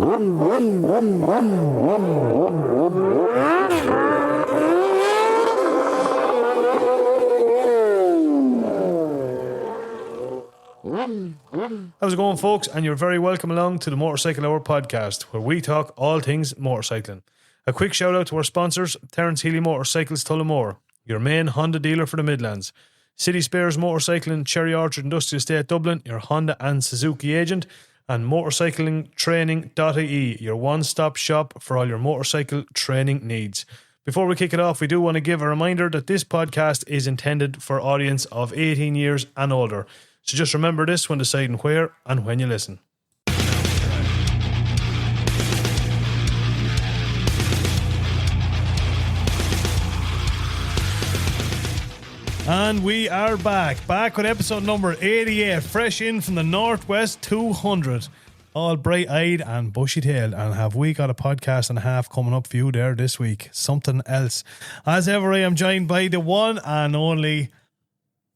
How's it going, folks? And you're very welcome along to the Motorcycle Hour podcast, where we talk all things motorcycling. A quick shout out to our sponsors, Terence Healy Motorcycles Tullamore, your main Honda dealer for the Midlands. City Spares Motorcycling, Cherry Orchard Industrial Estate Dublin, your Honda and Suzuki agent. And motorcyclingtraining.ie, your one-stop shop for all your motorcycle training needs. Before we kick it off, we do want to give a reminder that this podcast is intended for audience of 18 years and older. So just remember this when deciding where and when you listen. And we are back with episode number 88, fresh in from the Northwest 200, all bright-eyed and bushy-tailed. And have we got a podcast and a half coming up for you there this week? Something else. As ever, I am joined by the one and only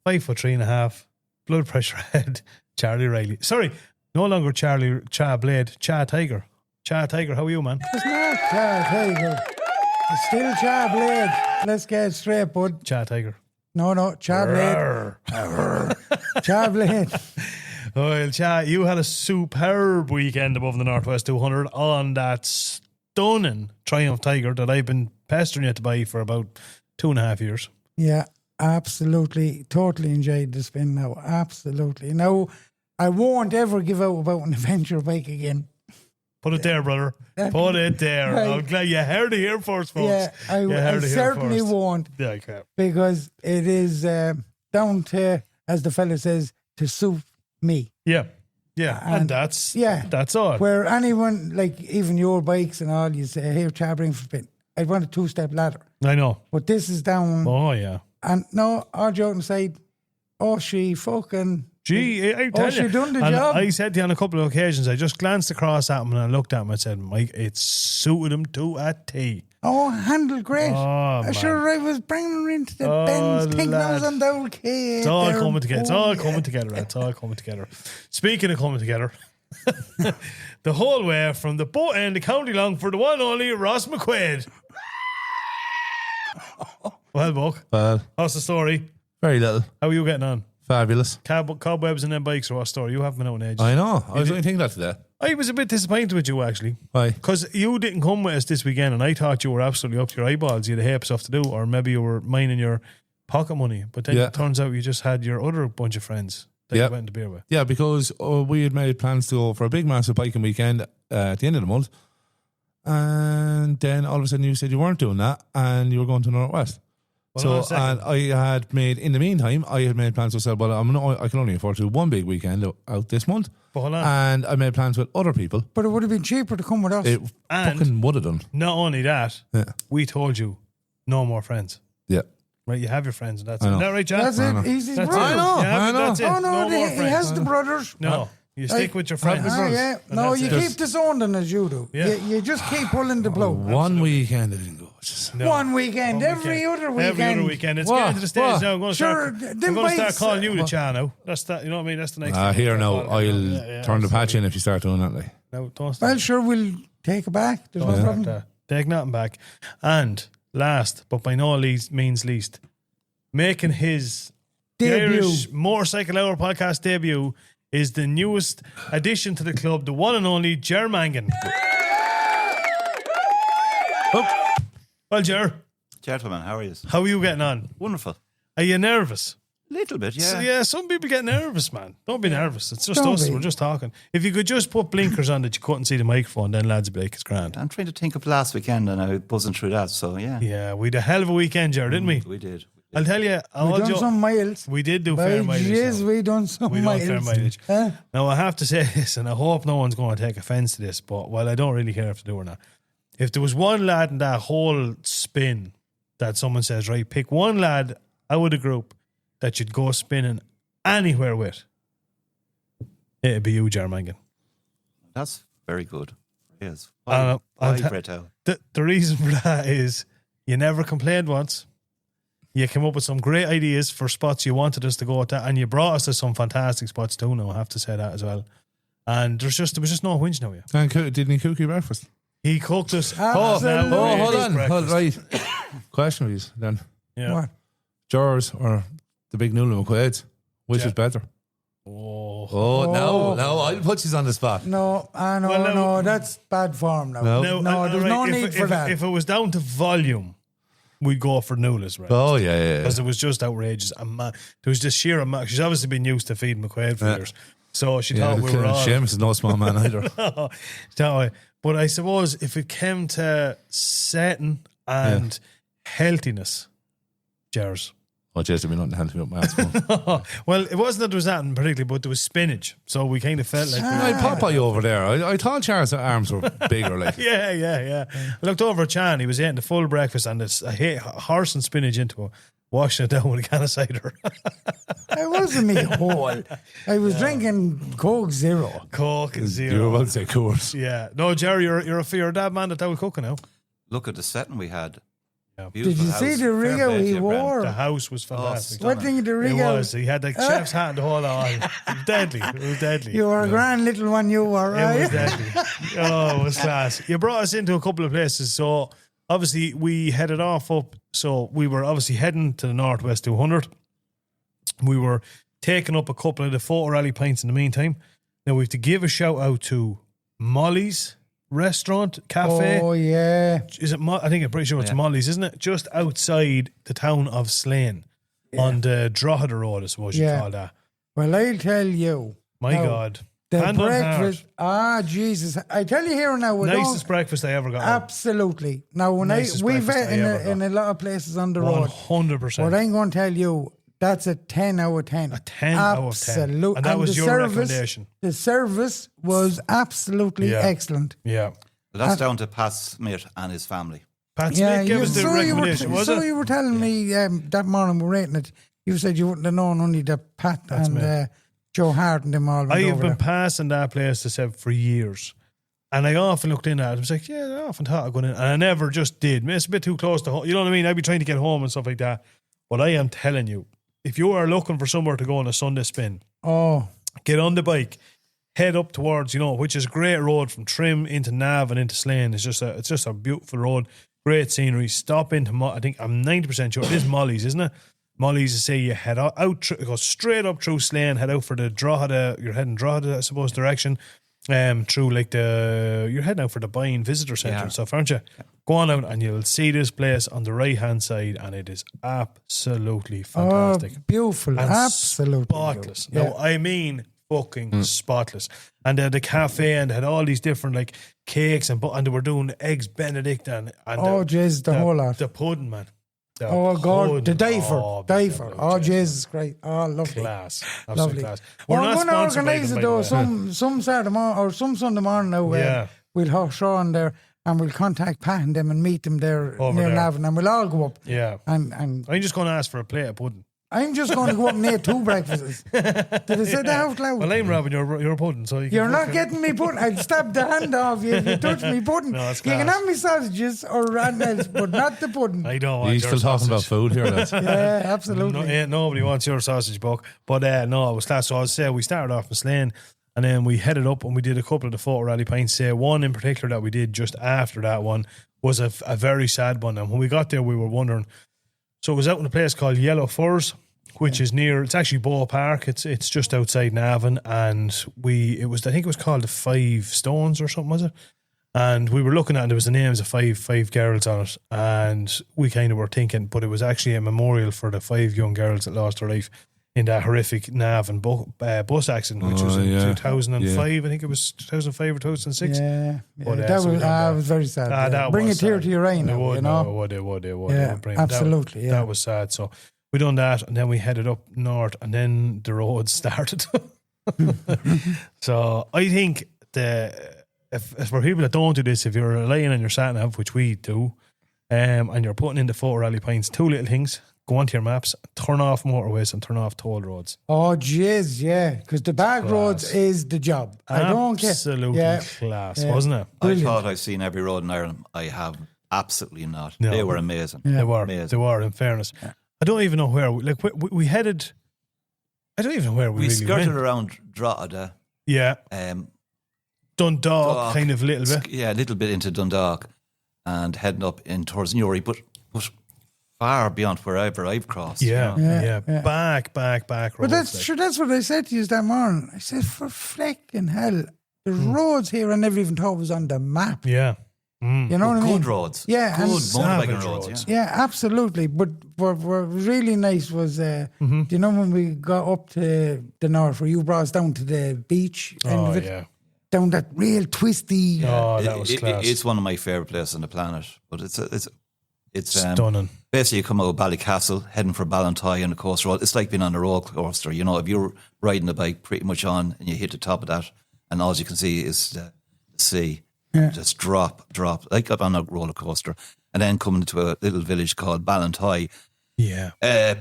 5'3.5", blood pressure head, Charlie Riley. Sorry, no longer Charlie Cha Blade, Cha Tiger. Cha Tiger, how are you, man? It's not Cha Tiger. It's still Cha Blade. Let's get straight, bud. Cha Tiger. No, Cha Blade. Cha Blade. Well, Cha, you had a superb weekend above the Northwest 200 on that stunning Triumph Tiger that I've been pestering you to buy for about 2.5 years. Yeah, absolutely. Totally enjoyed the spin now. Absolutely. Now, I won't ever give out about an adventure bike again. Put it there, brother. Put it there. Right. I'm glad you heard it here first, folks. Yeah, I certainly won't. Yeah, okay. Because it is down to, as the fella says, to suit me. Yeah. And that's all. Where anyone, like even your bikes and all, you say, hey, Cha, bring for spin. I'd want a 2-step ladder. I know. But this is down. Oh, yeah. And no, all joking aside, she fucking... Gee, I tell you. She done the and job. I said to you on a couple of occasions, I just glanced across at him and I looked at him and said, Mike, it suited him to a T. Oh, handled great. Oh, man. Sure, I was bringing her into the bends, thinking I was on the old kid. It's all coming together. It's all coming together. It's all coming together. Speaking of coming together, the whole way from the boat end of County Long for the one and only Ross McQuaid. Well, Buck. Well, what's the story? very little. How are you getting on? Fabulous. Cobwebs and them bikes or what story? You haven't been out in ages. I know. I was only thinking that today. I was a bit disappointed with you, actually. Why? Because you didn't come with us this weekend and I thought you were absolutely up to your eyeballs. You had a heap of stuff to do, or maybe you were mining your pocket money. But then it turns out you just had your other bunch of friends that you went to beer with. Yeah, because we had made plans to go for a big, massive biking weekend at the end of the month. And then all of a sudden you said you weren't doing that and you were going to Northwest. Well, so, and I had made, in the meantime, I had made plans to say, well, I can only afford to do one big weekend out this month. But hold on. And I made plans with other people. But it would have been cheaper to come with us. It And fucking would have done. not only that, we told you no more friends. Yeah. Right, you have your friends and that's I it. know. Is that right, Jack? That's it. He's his brother. I know. Yeah, I know. that's it. Oh, no, more he friends. has the brothers. No, you stick with your friends. Yeah. And No, that's you it. keep disowning as you do. Yeah. You just keep pulling the plug. One weekend I didn't go. Just, No. One weekend. Every other weekend. It's What? getting to the stage What? now. I'm going to Sure, start, them start bikes, calling you the Cha now. That's that. You know what I mean? That's the next thing. here now, I'll Yeah, turn the patch in if you start doing that. Like. No, don't start. Well, sure, we'll take it back. There's no problem. Take nothing back. And last, but by no means least, making his Debut. Irish Motorcycle Hour podcast debut is the newest addition to the club, the one and only Ger Mangan. Well, Ger, Gentlemen, how are you? how are you getting on? Wonderful. Are you nervous? Little bit, yeah. So, some people get nervous, man. Don't be nervous. It's just Don't us. be. We're just talking. If you could just put blinkers on that you couldn't see the microphone, then lads would be like, it's grand. I'm trying to think of last weekend and I was buzzing through that, so yeah. Yeah, we had a hell of a weekend, Ger, didn't we? We did. I'll tell you. We done some miles. We did do By fair mileage. jeez, now. we done some We done miles. fair mileage. Huh? Now, I have to say this, and I hope no one's going to take offence to this, but well, I don't really care if they do or not. If there was one lad in that whole spin that someone says, right, pick one lad out of the group that you'd go spinning anywhere with, it'd be you, Ger Mangan. That's very good. Yes. I'll Brett out. The reason for that is you never complained once. You came up with some great ideas for spots you wanted us to go to, and you brought us to some fantastic spots too now, I have to say that as well. And there was just no whinge now. Yeah, And didn't he cook you breakfast? he cooked us. Absolutely. Oh, hold His on. breakfast. Right. Question for you then. Yeah. What? Jars or the big noodle McQuaid's? Which is better? Oh, No, I'll put you on the spot. No, Well, no, that's bad form now. No. There's no need for that. If it was down to volume, we'd go for noodles, right? Oh, yeah. Because it was just outrageous. And there was just sheer amount. She's obviously been used to feeding McQuaid for years. So she thought we were all... Seamus is no small man either. But I suppose if it came to setting and healthiness, Jars. Oh, jeez, there'd be nothing healthy up my ass. Well, it wasn't that there was that in particular, but there was spinach. So we kind of felt like... I'd Popeye over there. I thought Charles' arms were bigger. Like. Yeah. I looked over at Chan. He was eating the full breakfast and I hit horse and spinach into it, washing it down with a can of cider. It wasn't me whole. I was drinking Coke Zero. Coke and zero. You were about to say Coors. Yeah. No, Jerry, you're a dad man that will cook now. Look at the setting we had. Yeah. Did Beautiful you house. see the Fair rig play to he you, Bren. wore? The house was fantastic. What thing the It rig was. He had the chef's hat and the whole on. It was deadly. It was deadly. You were a grand little one, you were, It was right? deadly. Oh, it was class. You brought us into a couple of places. So obviously we headed off up. So we were obviously heading to the Northwest 200. We were taking up a couple of the photo rally pints in the meantime. Now we have to give a shout out to Molly's restaurant, cafe. Oh, yeah. Is it? I think I'm pretty sure it's Molly's, isn't it? Just outside the town of Slane on the Drogheda Road, I suppose you call that. Well, I'll tell you. My now, God. The Hand on breakfast. Jesus. I tell you here now. Nicest breakfast I ever got. Absolutely. Now, when Nicest we've breakfast I ever in a lot of places on the road, 100%. what I'm going to tell you, that's a 10 out of 10. A 10 out of 10. Absolutely. And that was your recommendation. The service was absolutely excellent. Yeah. Well, that's down to Pat Smith and his family. Pat Smith gave us the recommendation, was it? you were telling me that morning we were rating it. You said you wouldn't have known only that Pat and Joe Hart and them all went I have over been there. passing that place to Seb for years. And I often looked in at it. I was like, yeah, I often thought I'd go in. And I never just did. It's a bit too close to home. You know what I mean? I'd be trying to get home and stuff like that. But I am telling you, if you are looking for somewhere to go on a Sunday spin, get on the bike, head up towards, which is a great road from Trim into Nav and into Slane. It's just a beautiful road, great scenery. Stop into, I think I'm 90% sure it is Molly's, isn't it? Molly's to say you head out go straight up through Slane, head out for the Drogheda. You're heading Drogheda, I suppose, direction. Through you're heading out for the Buying Visitor Centre and stuff, aren't you? Go on out and you'll see this place on the right hand side, and it is absolutely fantastic. Oh, beautiful, and absolutely spotless. beautiful. No, I mean fucking spotless. And the cafe and had all these different cakes and they were doing eggs Benedict and the whole lot. The pudding, man. Oh God, the pudding. Diver. Oh, Jesus, great. Oh, lovely. Class. Lovely. Absolutely class. We're I'm not going to sponsored by organise them, it by the though. way. Some Saturday morning or some Sunday morning now. We'll have Shaw on there and we'll contact Pat and them and meet them there Over near there. Navan and we'll all go up. Yeah. And I'm just going to ask for a plate of pudding. I'm just going to go up and eat 2 breakfasts. Did I say that out loud? Well, I'm robbing your pudding, so You're not getting me pudding. I'll stab the hand off you if you touch me pudding. No, it's you can class. have me sausages or anything else, but not the pudding. I don't Are want you your still talking about sausage. food here, lads? Yeah, absolutely. No, ain't nobody wants your sausage buck. But no, it was class. So I was saying we started off in Slane and then we headed up and we did a couple of the photo rally pints. One in particular that we did just after that one was a very sad one. And when we got there, we were wondering. So it was out in a place called Yellow Furs, which is near. It's actually Bow Park. It's just outside Navan, and I think it was called the 5 Stones or something, was it? And we were looking at it, and there was the names of five girls on it, and we kind of were thinking, but it was actually a memorial for the 5 young girls that lost their life in that horrific Navan bus accident, which was in 2005. I think it was 2005 or 2006. Yeah. But, that so we was, done that. was very sad. That Bring was a tear sad. to your eye It now, would, you know? no, it would. Yeah, Bring- absolutely, That was sad. So we done that, and then we headed up north, and then the road started. So I think if for people that don't do this, if you're relying on your sat nav, which we do, and you're putting in the photo rally points, 2 little things: go onto your maps, turn off motorways, and turn off toll roads. Oh, jeez, yeah. Because the back roads is the job. I don't care. Absolutely class, wasn't it? I thought I've seen every road in Ireland. I have absolutely not. No. They were amazing. They were. Amazing. They were. In fairness, I don't even know where. We headed. I don't even know where we We really skirted went. around Drogheda. Yeah. Dundalk, kind of a little bit. Yeah, a little bit into Dundalk and heading up in towards Newry, but far beyond wherever I've crossed. Yeah, you know. yeah. Back But roads. that's sure. That's what I said to you that morning. I said, for flecking hell, there's roads here I never even thought was on the map. Yeah. You know what I mean? Good roads. Yeah, Good and mountain roads. Yeah. yeah, absolutely. But what was really nice was, do you know when we got up to the north, where you brought us down to the beach end of it, yeah. down that real twisty. Oh, that was class. It's one of my favourite places on the planet. But it's stunning. Basically, you come out of Ballycastle, heading for Ballantyne on the coast road. It's like being on a roller coaster. You know, if you're riding the bike pretty much on and you hit the top of that, and all you can see is the sea. Yeah. Just drop, like up on a roller coaster. And then coming to a little village called Ballantyne. Yeah.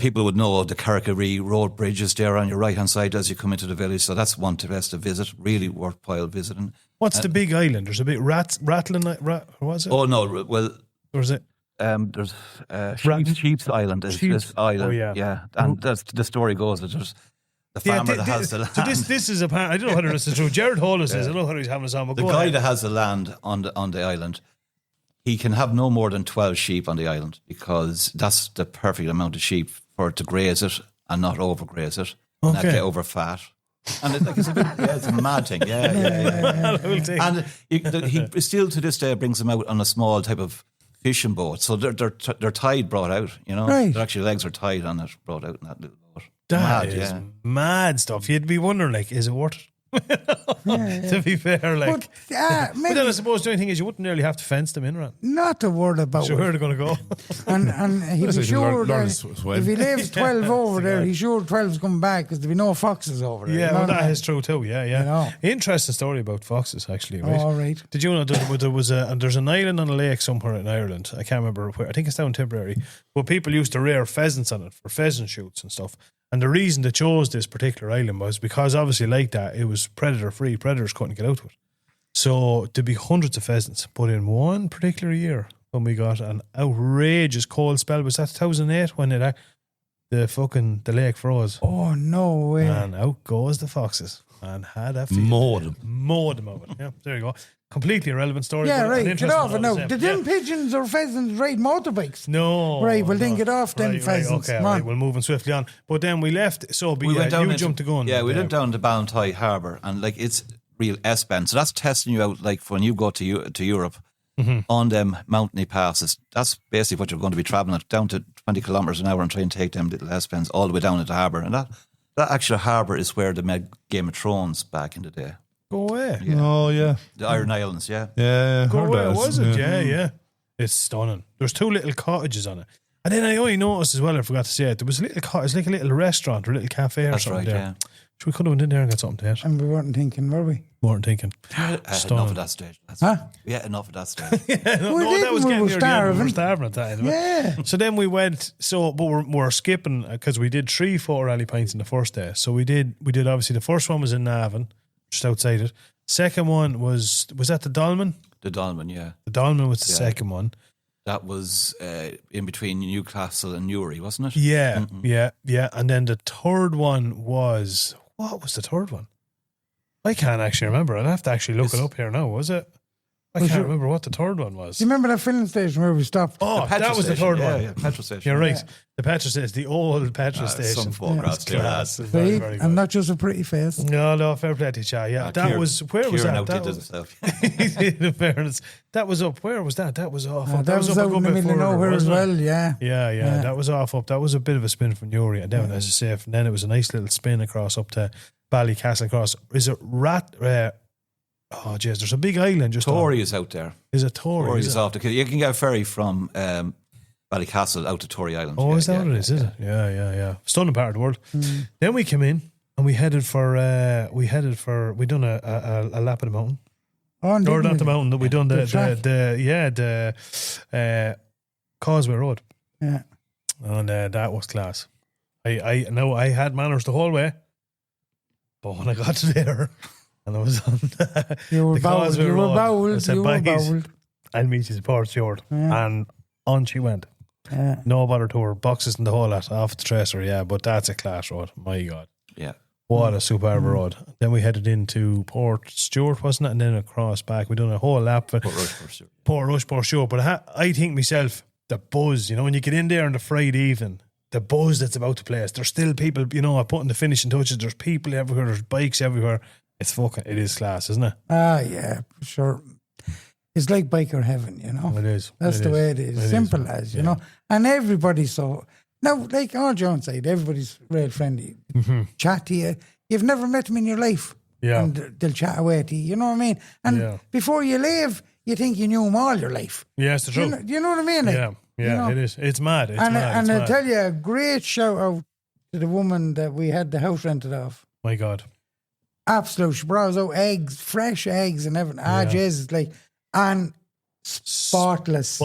People would know the Carrickary Road bridge is there on your right hand side as you come into the village. So that's one to visit. Really worthwhile visiting. What's the big island? There's a big rattling. What was it? Oh, no. Well, Or is it? there's Sheep's Island. Is this island. Oh, yeah. And that's, the story goes that there's the farmer that has the land. So this is I don't know whether this is true. Jared Hall says, I don't know whether he's having us on, but The go guy ahead. that has the land on the island, he can have no more than 12 sheep on the island because that's the perfect amount of sheep for it to graze it and not overgraze it and not Okay. get over fat. And it's a mad thing. Yeah. And he still to this day brings them out on a small type of fishing boat. So they're tied, brought out, you know. Right. Their actual legs are tied on it, brought out in that little boat. That Mad, is yeah. mad stuff. You'd be wondering, like, is it worth it? To be fair, like. But But then I suppose the only thing is you wouldn't nearly have to fence them in, right? not a word about So where it. they're going to go? And he'd be Listen, sure learn that to swim. if he leaves 12 over there, he's sure 12's coming back because there'll be no foxes over there. Yeah, you know well, what I that mean? is true too. Yeah, yeah. You know. Interesting story about foxes, actually. Right? All right. Did you know there was and there's an island on a lake somewhere in Ireland? I can't remember where. I think it's down Tipperary. But people used to rear pheasants on it for pheasant shoots and stuff. And the reason they chose this particular island was because obviously, like that, it was predator free. Predators couldn't get out to it. So there'd be hundreds of pheasants. But in one particular year, when we got an outrageous cold spell, was that 2008 when the lake froze? Oh, no way. And out goes the foxes. And had a field. Mowed them over. Yeah, there you go. Completely irrelevant story. Yeah, but an right. Get interesting off it one now. all the same. Did them pigeons or pheasants ride motorbikes? No. Right, well, then no. get off them Right, pheasants. Okay, Come right, on. we're moving swiftly on. But then we left. So We went down you into- jumped the gun. Yeah, we went down to Ballantyne Harbour, and like it's real S-bend. So that's testing you out, like when you go to Europe on them mountainy passes. That's basically what you're going to be travelling at, down to 20 kilometres an hour and try and take them little S-bends all the way down to the harbour. And that actual harbour is where they made Game of Thrones back in the day. Go away. Oh, yeah. The Iron Islands, yeah. Yeah. Go heard away, that. was it? Yeah. It's stunning. There's 2 little cottages on it. And then I only noticed as well, I forgot to say it, there was a little cottage, like a little restaurant or a little cafe or That's something right, there. yeah. So we could have went in there and got something to eat. And we weren't thinking, were we? Weren't thinking. Enough of that stage. Huh? Yeah, enough of that stage. No, We that was didn't, getting we were near the end. We were starving. starving at that end. Yeah. So then we went. But we're skipping because we did 3 4 rally pints in the first day. So we did obviously the first one was in Navan, just outside it. Second one was that the Dolman? The Dolman, yeah. The Dolman was the Yeah. second one. That was in between Newcastle and Newry, wasn't it? Yeah, yeah. And then the third one was, what was the third one? I can't actually remember. I'd have to actually look it up here now. Was it? I can't remember what the third one was. Do you remember that filling station where we stopped? Oh, Petrol that was the station, third one. Yeah, petrol station. You're right. The petrol station, the old petrol station. Some photographs there. Class. Very, See? very good. And not just a pretty face. No, fair play to you, Cha. Yeah, that Kieran- was, where was Kieran that? That outdid was, himself. in fairness, that was up. Where was that? That was off. up. That was up a out in good the bit middle of further, nowhere as wasn't it? well, yeah. Yeah, that was off up. That was a bit of a spin from Newry. And then, as I say, and then it was a nice little spin across up to Ballycastle across. Is it oh, jeez, there's a big island just Tory is out there. Is it Tory? Tory Is is it? off. You can get a ferry from Ballycastle out to Tory Island. Oh, Yeah, is that yeah, what it is? Is it? Yeah. Stunning part of the world. Then we came in and we headed for we done a lap of the mountain. Oh, and Or didn't not the we? mountain that we done The track. the Causeway Road. Yeah. And that was class. I know I had manners the whole way, but when I got to there and I was on You were the bowled. Causeway You were Road, I bowled. said, You were "Boys, bowled. I'll meet you at Port Stewart." Yeah. And on she went. Yeah. No bother to her. Boxes and the whole lot off the tracer, yeah, but that's a class road. My God. Yeah. What a superb road. Then we headed into Port Stewart, wasn't it? And then across back. We done a whole lap. Port Rushmore, sure. But I think myself, the buzz, when you get in there on the Friday evening, the buzz that's about to place, there's still people, putting the finishing touches. There's people everywhere. There's bikes everywhere. It is class, isn't it? Yeah, for sure. It's like biker heaven, It is. That's the way it is. Simple as, you know. And everybody's so... Now, like all John said, everybody's real friendly. Chat to you. You've never met them in your life. Yeah. And they'll chat away to you. You know what I mean? And before you leave, you think you knew them all your life. Yeah, it's the truth. You know what I mean? Like, it is. It's mad. It's and mad. I'll tell you, a great shout out to the woman that we had the house rented off. My God. Absolute. She brought us out eggs, fresh eggs and everything. Jesus, like, and spotless.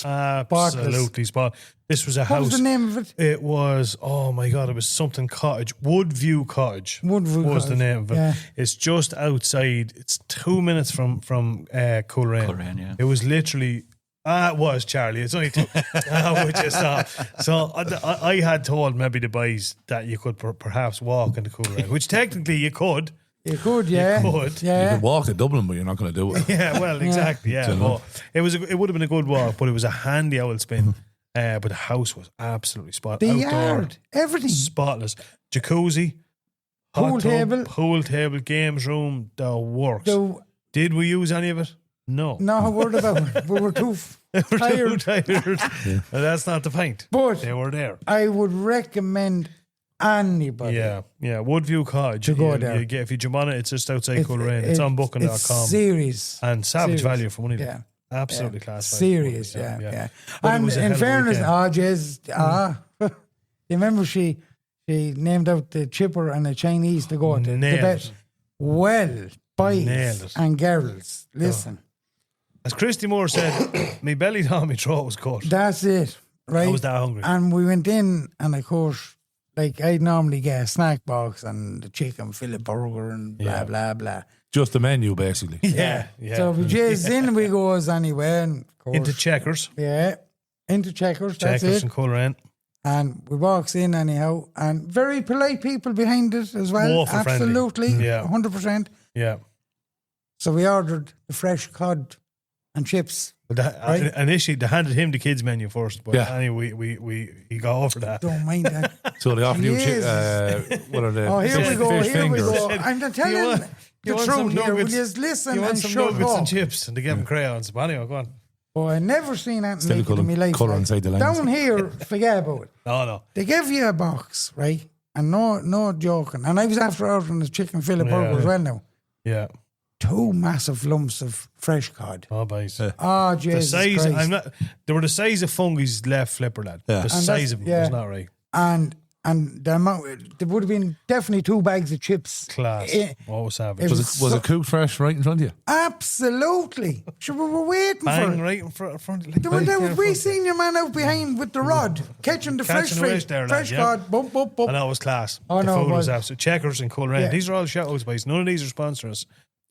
Absolutely spotless. This was a house. What was the name of it? It was, oh my God, it was something cottage. Woodview Cottage. Woodview was Cottage. the name of it. Yeah. It's just outside. It's 2 minutes from Coleraine. Coleraine, yeah. It was literally... it was, Charlie. It's only 2. Which is so I had told maybe the boys that you could perhaps walk into Coleraine, which technically you could. You could, yeah. You could. Yeah. You could walk to Dublin, but you're not going to do it. Yeah, well, exactly. Yeah, but it would have been a good walk, but it was a handy old spin. But the house was absolutely spotless. The Outdoor, yard, everything. spotless. Jacuzzi, Pool table, games room, the works. So, Did we use any of it? No. not a word about it. We were too tired. That's not the point. But they were there. I would recommend anybody. Yeah. Woodview Cottage. To go there. If you jump on it, it's just outside Coleraine. It's on booking.com. It's serious. And savage value for money. Yeah. Absolutely class value. Serious, yeah. But it And was a in hell of a fairness, weekend. you remember she named out the chipper and the Chinese to go to. Nailed The best. it. Well, boys Nailed it. and girls, listen. As Christy Moore said, my belly down my throat was cut. That's it, right? I was that hungry. And we went in, and of course, like I'd normally get a snack box and the chicken fillet burger and blah, blah, blah. Just the menu, basically. Yeah. So we just in we goes anyway, and of course, Into Checkers. Yeah, into Checkers. That's Checkers it. and Coleraine. And we walks in anyhow, and very polite people behind it as well. Awful friendly. Absolutely, Yeah. 100%. Yeah. So we ordered the fresh cod and chips. But Right. initially, they handed him the kids menu first, but Yeah. anyway, he got over that. Don't mind that. So they offer you, Jesus. what are they? Oh, here Fish- we go. fish Here we fingers. go. I'm telling You want- the you want some truth here. Will nuggets? you listen You want and some shut nuggets up? and chips, and they give him crayons. But anyway, go on. Oh, I never seen that Still naked in my life. colour inside the lines. Down here, forget about it. No. They give you a box, right? And no joking. And I was after ordering the chicken fillet burger as well now. Yeah. 2 massive lumps of fresh cod. Oh, boys. Oh, The Jesus size, Christ. they were the size of Fungi's left flipper, lad. Yeah. The And size of them was not right. And the amount, there would have been definitely 2 bags of chips. Class. Eh, Savage. Was it cooked fresh right in front of you? Absolutely. Sure, we were waiting Bang for it. right in front. We seen your man out behind with the rod, catching the fresh Catching the fish there, lad, fresh yeah. cod, bump, bump, bump. I know it was class. Oh, the no, food it was was. absolute. Checkers and Coleraine. Yeah. These are all shout-outs, boys. None of these are sponsors.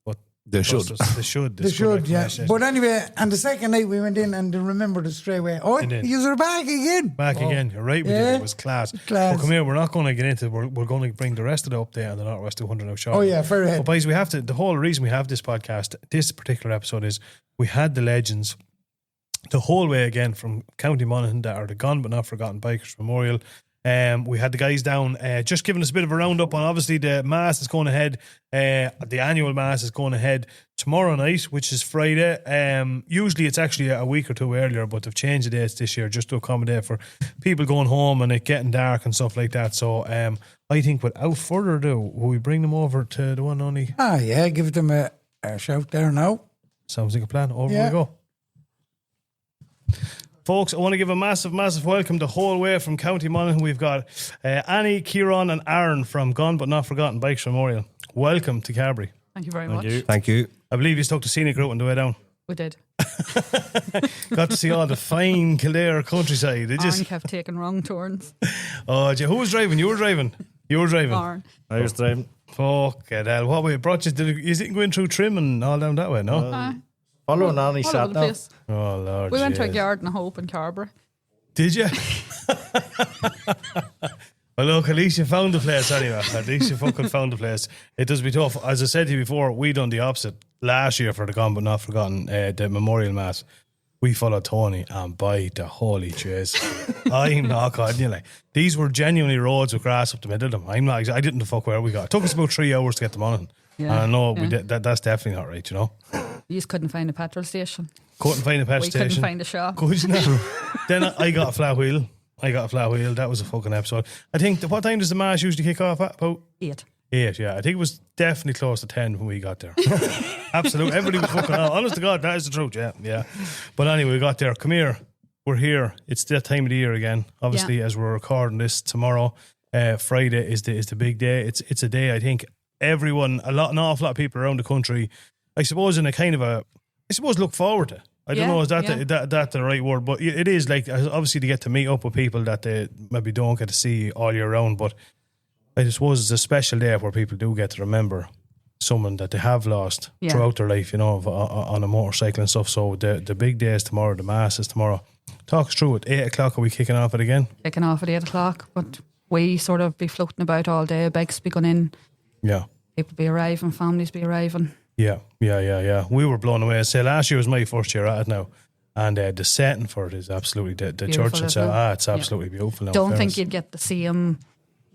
But They should. They should. They should, yeah. But anyway, and the second night we went in and they remembered it straight away. Oh, They did. you're back again. Back again. You're right. We did. Yeah. It was class. Class. But come here. We're not going to get into. We're going to bring the rest of the update on the Northwest 200 now. Shortly. Oh, yeah, fair ahead. But boys, we have to. The whole reason we have this podcast, this particular episode, is we had the legends the whole way again from County Monaghan that are the Gone But Not Forgotten Bikers Memorial. We had the guys down just giving us a bit of a roundup on obviously the mass is going ahead. The annual mass is going ahead tomorrow night, which is Friday. Usually it's actually a week or two earlier, but they've changed the dates this year just to accommodate for people going home and it getting dark and stuff like that. So I think without further ado, will we bring them over to the one only? Ah, yeah, give them a shout there now. Sounds like a plan. Over Yeah. we go. Folks, I want to give a massive, massive welcome the whole way from County Monaghan. We've got Annie, Kieran and Aaron from Gone But Not Forgotten Bikes Memorial. Welcome to Carberry. Thank you very much. Thank you. I believe you took the scenic route on the way down. We did. Got to see all the fine Kildare countryside. Did you? Aaron kept taking wrong turns. Oh, who was driving? You were driving. You were driving. Aaron. I was driving. Fucking hell. What way brought you? Is it going through Trim and all down that way? No. Following on, he All sat over the down. place. Oh Lord. We went to a jeez. garden of hope in Carberry. Did you? Well, look, at least you found the place anyway. At least you fucking found the place. It does be tough. As I said to you before, we done the opposite last year for the Gone But Not Forgotten, the Memorial Mass. We followed Tony, and by the holy chase, I'm not kidding you. Like, these were genuinely roads with grass up the middle of them. I'm not. I didn't know the fuck where we got. It took us about 3 hours to get to Monaghan. Yeah, And I know yeah. we did, that's definitely not right, you know. You just couldn't find a petrol station. Couldn't find a petrol We station. couldn't find a shop. Could you not? Then I got a flat wheel. That was a fucking episode. I think, what time does the Mass usually kick off at? About 8. 8, yeah. I think it was definitely close to 10 when we got there. Absolutely. Everybody was fucking out. Honest to God, that is the truth, yeah. But anyway, we got there. Come here. We're here. It's that time of the year again. Obviously, as we're recording this tomorrow, Friday is the big day. It's a day I think everyone, an awful lot of people around the country, I suppose in a kind of look forward to. I don't know, is that the right word? But it is, like, obviously to get to meet up with people that they maybe don't get to see all year round. But I suppose it's a special day where people do get to remember someone that they have lost throughout their life, you know, on a motorcycle and stuff. So the big day is tomorrow, the Mass is tomorrow. Talk us through it. 8 o'clock, are we kicking off it again? Kicking off at 8 o'clock, but we sort of be floating about all day. Bikes be going in. Yeah. People be arriving, families be arriving. Yeah. We were blown away. I say last year was my first year at it now. And the setting for it is absolutely, the church itself, it's absolutely beautiful now. Don't think you'd get the same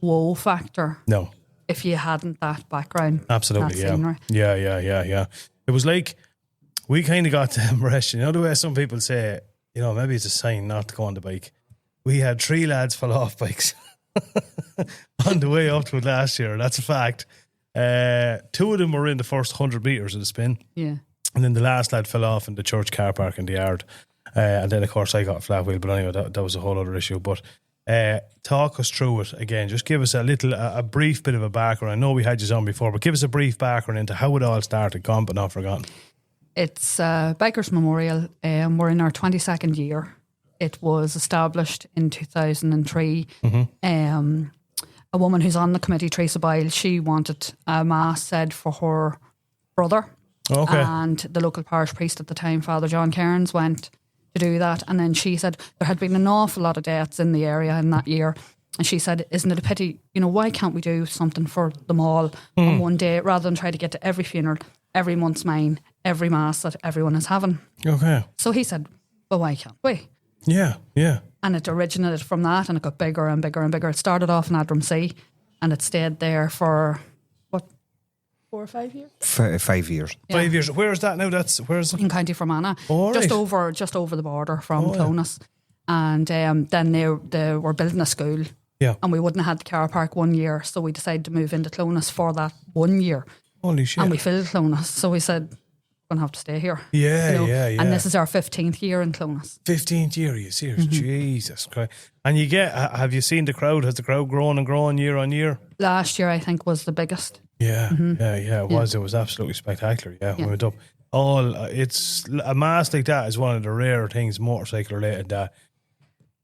wow factor. No. If you hadn't that background. Absolutely, that scenery. Yeah. It was like, we kind of got the impression, you know the way some people say, you know, maybe it's a sign not to go on the bike. We had 3 lads fall off bikes on the way up to it last year. That's a fact. 2 of them were in the first 100 metres of the spin. Yeah. And then the last lad fell off in the church car park in the yard. And then, of course, I got a flat wheel. But anyway, that was a whole other issue. But talk us through it again. Just give us a brief bit of a background. I know we had you on before, but give us a brief background into how it all started, Gone But Not Forgotten. It's Bikers Memorial. We're in our 22nd year. It was established in 2003. Mm-hmm. A woman who's on the committee, Teresa Boyle, she wanted a mass said for her brother. Okay. And the local parish priest at the time, Father John Cairns, went to do that. And then she said there had been an awful lot of deaths in the area in that year. And she said, isn't it a pity, you know, why can't we do something for them all on one day rather than try to get to every funeral, every month's mine, every mass that everyone is having? Okay. So he said, well, why can't we? Yeah. And it originated from that, and it got bigger and bigger and bigger. It started off in Adramsea, and it stayed there for, 4 or 5 years? 5 years. Yeah. 5 years. Where is that now? Where is it? In County Fermanagh, Oh, just right. over the border from Clonus. And then they were building a school. Yeah. And we wouldn't have had the car park 1 year, so we decided to move into Clonus for that 1 year. Holy shit. And we filled Clonus, so we said, we're going to have to stay here. Yeah. And this is our 15th year in Clonus. 15th year, are you serious? Jesus Christ. And you have you seen the crowd? Has the crowd grown and grown year on year? Last year, I think, was the biggest. Yeah, it was. It was absolutely spectacular. Yeah, we went up. It's a mass like that is one of the rare things motorcycle related that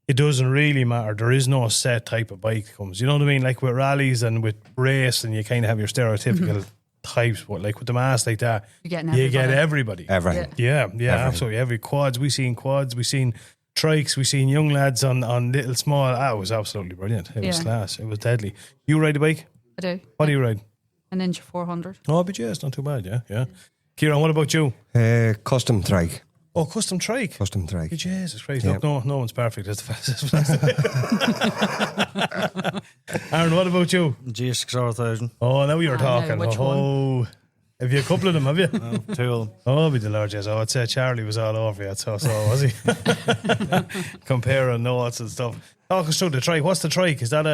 it doesn't really matter. There is no set type of bike that comes. You know what I mean? Like with rallies and with race, and you kind of have your stereotypical types. But like with the mass like that, You get everybody. Everything. Yeah, absolutely. Every quads, we seen trikes, we seen young lads on little small. It was absolutely brilliant. It was class. It was deadly. You ride a bike? I do. What do you ride? An Ninja 400. Oh, but yeah, it's not too bad. Yeah. Kieran, what about you? Custom trike. Oh, custom trike. Custom trike. Jesus Christ! Yeah. Look, no one's perfect. That's the fastest. Aaron, what about you? GS6000. Oh, now you're talking. Which one? Have you a couple of them? Have you? 2 of them. Oh, be the Lord, yes. I'd say Charlie was all over you. So was he? Comparing notes and stuff. Talk us through the trike. What's the trike? Is that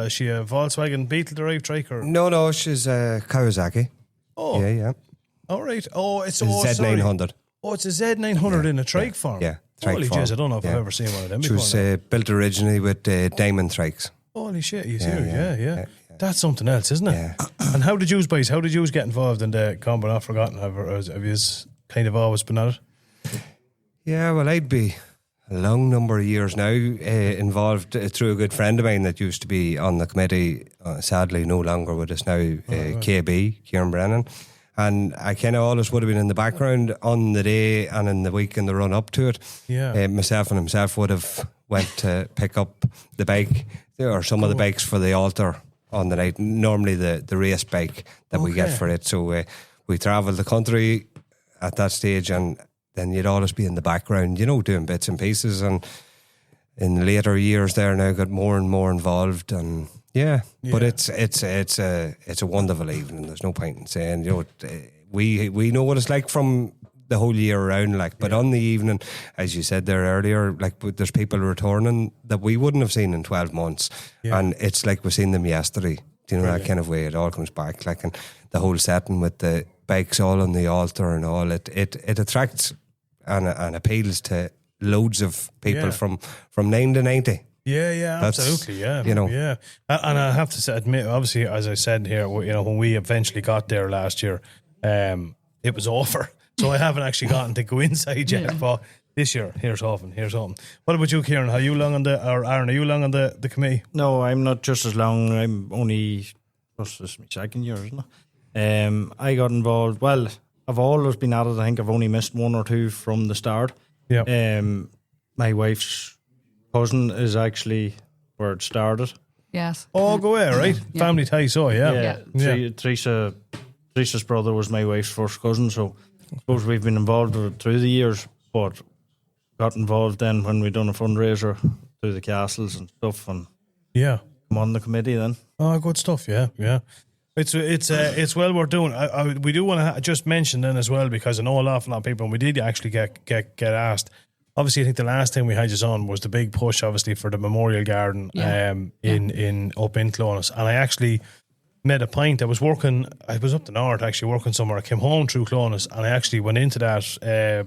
is she a Volkswagen Beetle derived trike or? No, she's Kawasaki. Oh, Yeah. all right. Oh, it's a Z900. Oh, it's a Z900 in a trike form. Yeah, trike Holy form. jeez, I don't know if I've Yeah. ever seen one of them She before. was now. built originally with Diamond trikes. Holy shit, you Yeah, serious? yeah, Yeah. yeah. That's something else, isn't it? Yeah. And how did you guys, how did you get involved in the Gone But Not Forgotten? Have you kind of always been at it? Yeah, well, I'd be a long number of years now involved through a good friend of mine that used to be on the committee, sadly no longer with us now, KB, Kieran Brennan. And I kind of always would have been in the background on the day and in the week in the run up to it. Yeah. Myself and himself would have went to pick up the bike or some of the bikes for the altar on the night. Normally the race bike that we get for it. So we travel the country at that stage, and then you'd always be in the background, doing bits and pieces. And in later years, there now got more and more involved, and but it's a wonderful evening. There's no point in saying, we know what it's like from the whole year around, but on the evening, as you said there earlier, there's people returning that we wouldn't have seen in 12 months, and it's like we've seen them yesterday. Do you know that kind of way? It all comes back, and the whole setting with the bikes all on the altar and all. It attracts and appeals to loads of people from 9 to 90. Yeah, That's, absolutely, yeah. Yeah. And I have to admit, obviously, as I said here, when we eventually got there last year, it was over. So I haven't actually gotten to go inside yet. But this year, here's hoping. What about you, Kieran? Are you long on Aaron, are you long on the committee? No, I'm not just as long. I'm only, this is my second year, isn't it? I got involved, well, I've always been at it. I think I've only missed one or two from the start. Yeah. My wife's cousin is actually where it started. Yes. Oh, go away, right? Yeah. Family ties, yeah. Teresa's brother was my wife's first cousin, so I suppose we've been involved with it through the years, but got involved then when we done a fundraiser through the castles and stuff, and come on the committee then. Oh, good stuff, yeah. It's well worth doing. We do want to just mention then as well, because I know an awful lot of people, and we did actually get asked. Obviously, I think the last time we had you on was the big push, obviously, for the Memorial Garden in up in Clonus, and I actually made a point. I was up the north actually working somewhere. I came home through Clonus, and I actually went into that.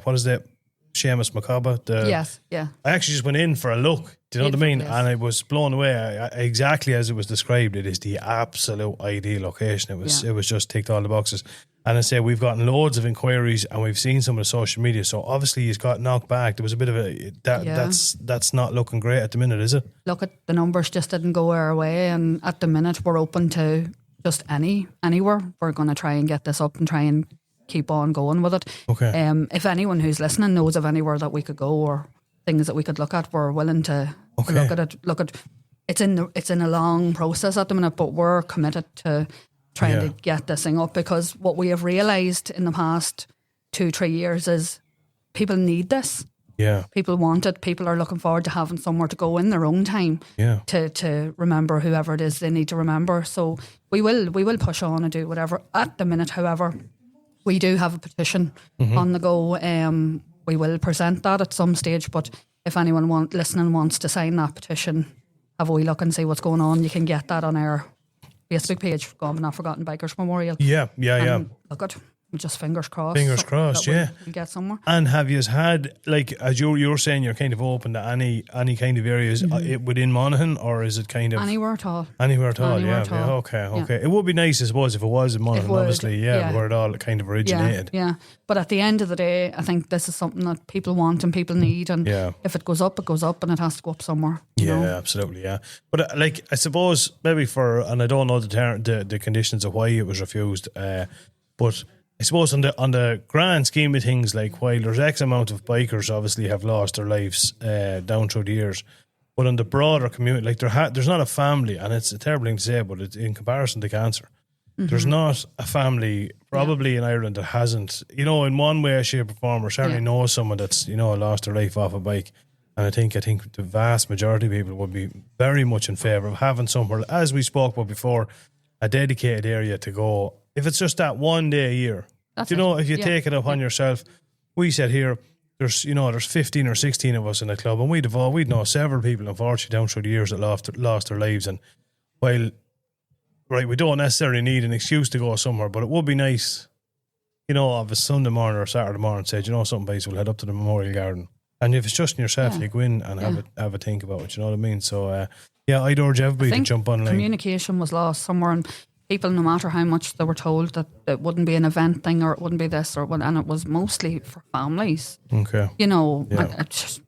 What is it? Seamus Macabre. Yes, yeah. I actually just went in for a look. Do you know what I mean? Place. And I was blown away. Exactly as it was described, it is the absolute ideal location. It was just ticked all the boxes. And I say we've gotten loads of inquiries, and we've seen some of the social media. So obviously he's got knocked back. There was a bit of that's not looking great at the minute, is it? Look, at the numbers just didn't go our way, and at the minute we're open to just anywhere. We're going to try and get this up and try and keep on going with it. Okay. If anyone who's listening knows of anywhere that we could go or things that we could look at, we're willing to look at it. Look at it's in a long process at the minute, but we're committed to trying to get this thing up, because what we have realised in the past 2-3 years is people need this. Yeah. People want it. People are looking forward to having somewhere to go in their own time. Yeah. To remember whoever it is they need to remember. So we will push on and do whatever. At the minute, however, we do have a petition on the go. We will present that at some stage, but if anyone listening wants to sign that petition, have a wee look and see what's going on, you can get that on our Facebook page, Gone But Not Forgotten Bikers Memorial. Yeah. Look at just fingers crossed. Fingers crossed, we'll get somewhere. And have you had, as you were saying, you're kind of open to any kind of areas within Monaghan, or is it kind of Anywhere at all. Anywhere at all, Anywhere yeah. at all. Okay. It would be nice, I suppose, if it was in Monaghan, obviously, where it all kind of originated. Yeah. But at the end of the day, I think this is something that people want and people need, and if it goes up, and it has to go up somewhere. You know? Absolutely, yeah. But I suppose maybe and I don't know the conditions of why it was refused, but I suppose on the grand scheme of things, while there's X amount of bikers obviously have lost their lives down through the years, but on the broader community, there's not a family, and it's a terrible thing to say, but it's in comparison to cancer. There's not a family probably in Ireland that hasn't, in one way, shape or form, or certainly knows someone that's, lost their life off a bike. And I think the vast majority of people would be very much in favour of having somewhere, as we spoke about before, a dedicated area to go. If it's just that one day a year, if you take it upon yourself, we said here, there's 15 or 16 of us in the club, and we'd know several people, unfortunately, down through the years that lost their lives. And while, we don't necessarily need an excuse to go somewhere, but it would be nice, of a Sunday morning or Saturday morning, said, something, guys, we'll head up to the Memorial Garden. And if it's just in yourself, you go in and have a think about it, you know what I mean? So, I'd urge everybody to jump online. Communication was lost somewhere, and people, no matter how much they were told that it wouldn't be an event thing or it wouldn't be this or what, and it was mostly for families. Okay. It just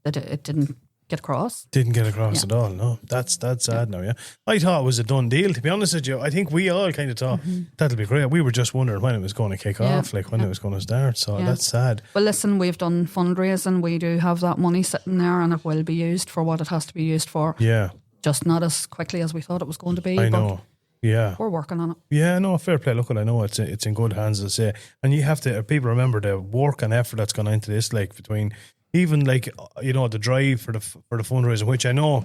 it didn't get across. Didn't get across at all. No, that's sad now. Yeah, I thought it was a done deal. To be honest with you, I think we all kind of thought that'll be great. We were just wondering when it was going to kick off, like when it was going to start. So that's sad. Well, listen, we've done fundraising. We do have that money sitting there, and it will be used for what it has to be used for. Yeah, just not as quickly as we thought it was going to be. I know. Yeah, we're working on it. Yeah, no, fair play. Look, I know it's in good hands, as I say, and you have to. People remember the work and effort that's gone into this, like between even like the drive for the fundraising, which I know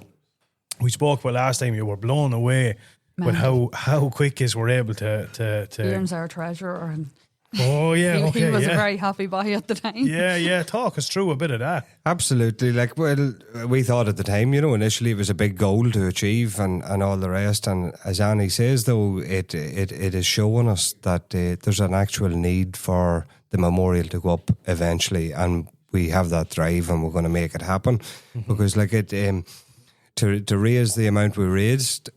we spoke about last time. You were blown away with how quick is we're able to. Ian's our treasurer, and oh yeah, he was a very happy boy at the time. Yeah. Talk us through a bit of that. Absolutely. Like, well, we thought at the time, initially it was a big goal to achieve and all the rest. And as Annie says, though, it is showing us that there's an actual need for the memorial to go up eventually, and we have that drive, and we're going to make it happen. Because, like, to raise the amount we raised,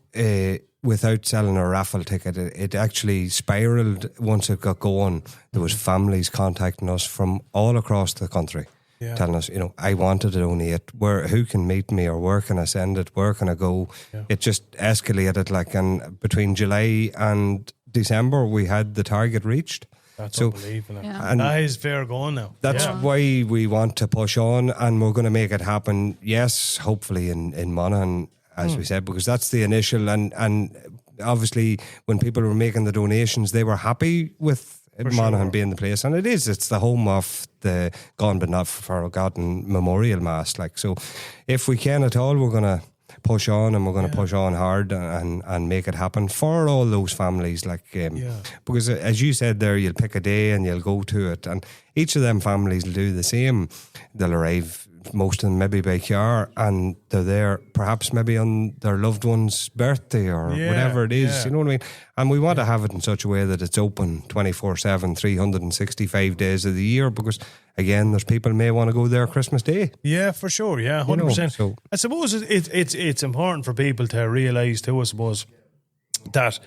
without selling a raffle ticket, it actually spiraled once it got going. There was families contacting us from all across the country, telling us, I wanted to donate. Who can meet me, or where can I send it? Where can I go? Yeah. It just escalated, and between July and December, we had the target reached. That's unbelievable. Yeah. And that is fair going now. That's why we want to push on, and we're going to make it happen. Yes, hopefully in Monaghan, as we said, because that's the initial, and obviously when people were making the donations, they were happy with Monaghan being the place, and it's the home of the gone but not forgotten memorial mass. So if we can at all, we're going to push on, and we're going to push on hard and make it happen for all those families. Because as you said there, you'll pick a day and you'll go to it, and each of them families will do the same. They'll arrive, most of them maybe by car, and they're there perhaps maybe on their loved one's birthday or whatever it is, you know what I mean? And we want to have it in such a way that it's open 24/7, 365 days of the year, because again, there's people may want to go there Christmas Day. Yeah, for sure. Yeah, 100%. So I suppose it's important for people to realise too, I suppose, that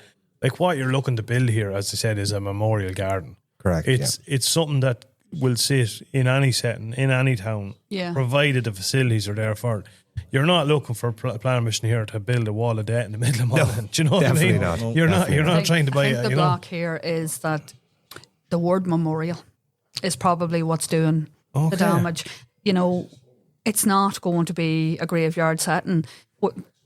like what you're looking to build here, as I said, is a memorial garden. Correct. It's something that will sit in any setting, in any town, provided the facilities are there for it. You're not looking for planning mission here to build a wall of debt in the middle of Monaghan. Do you know what I mean? Not. You're not trying to buy I think the block here is that the word memorial is probably what's doing the damage. It's not going to be a graveyard setting.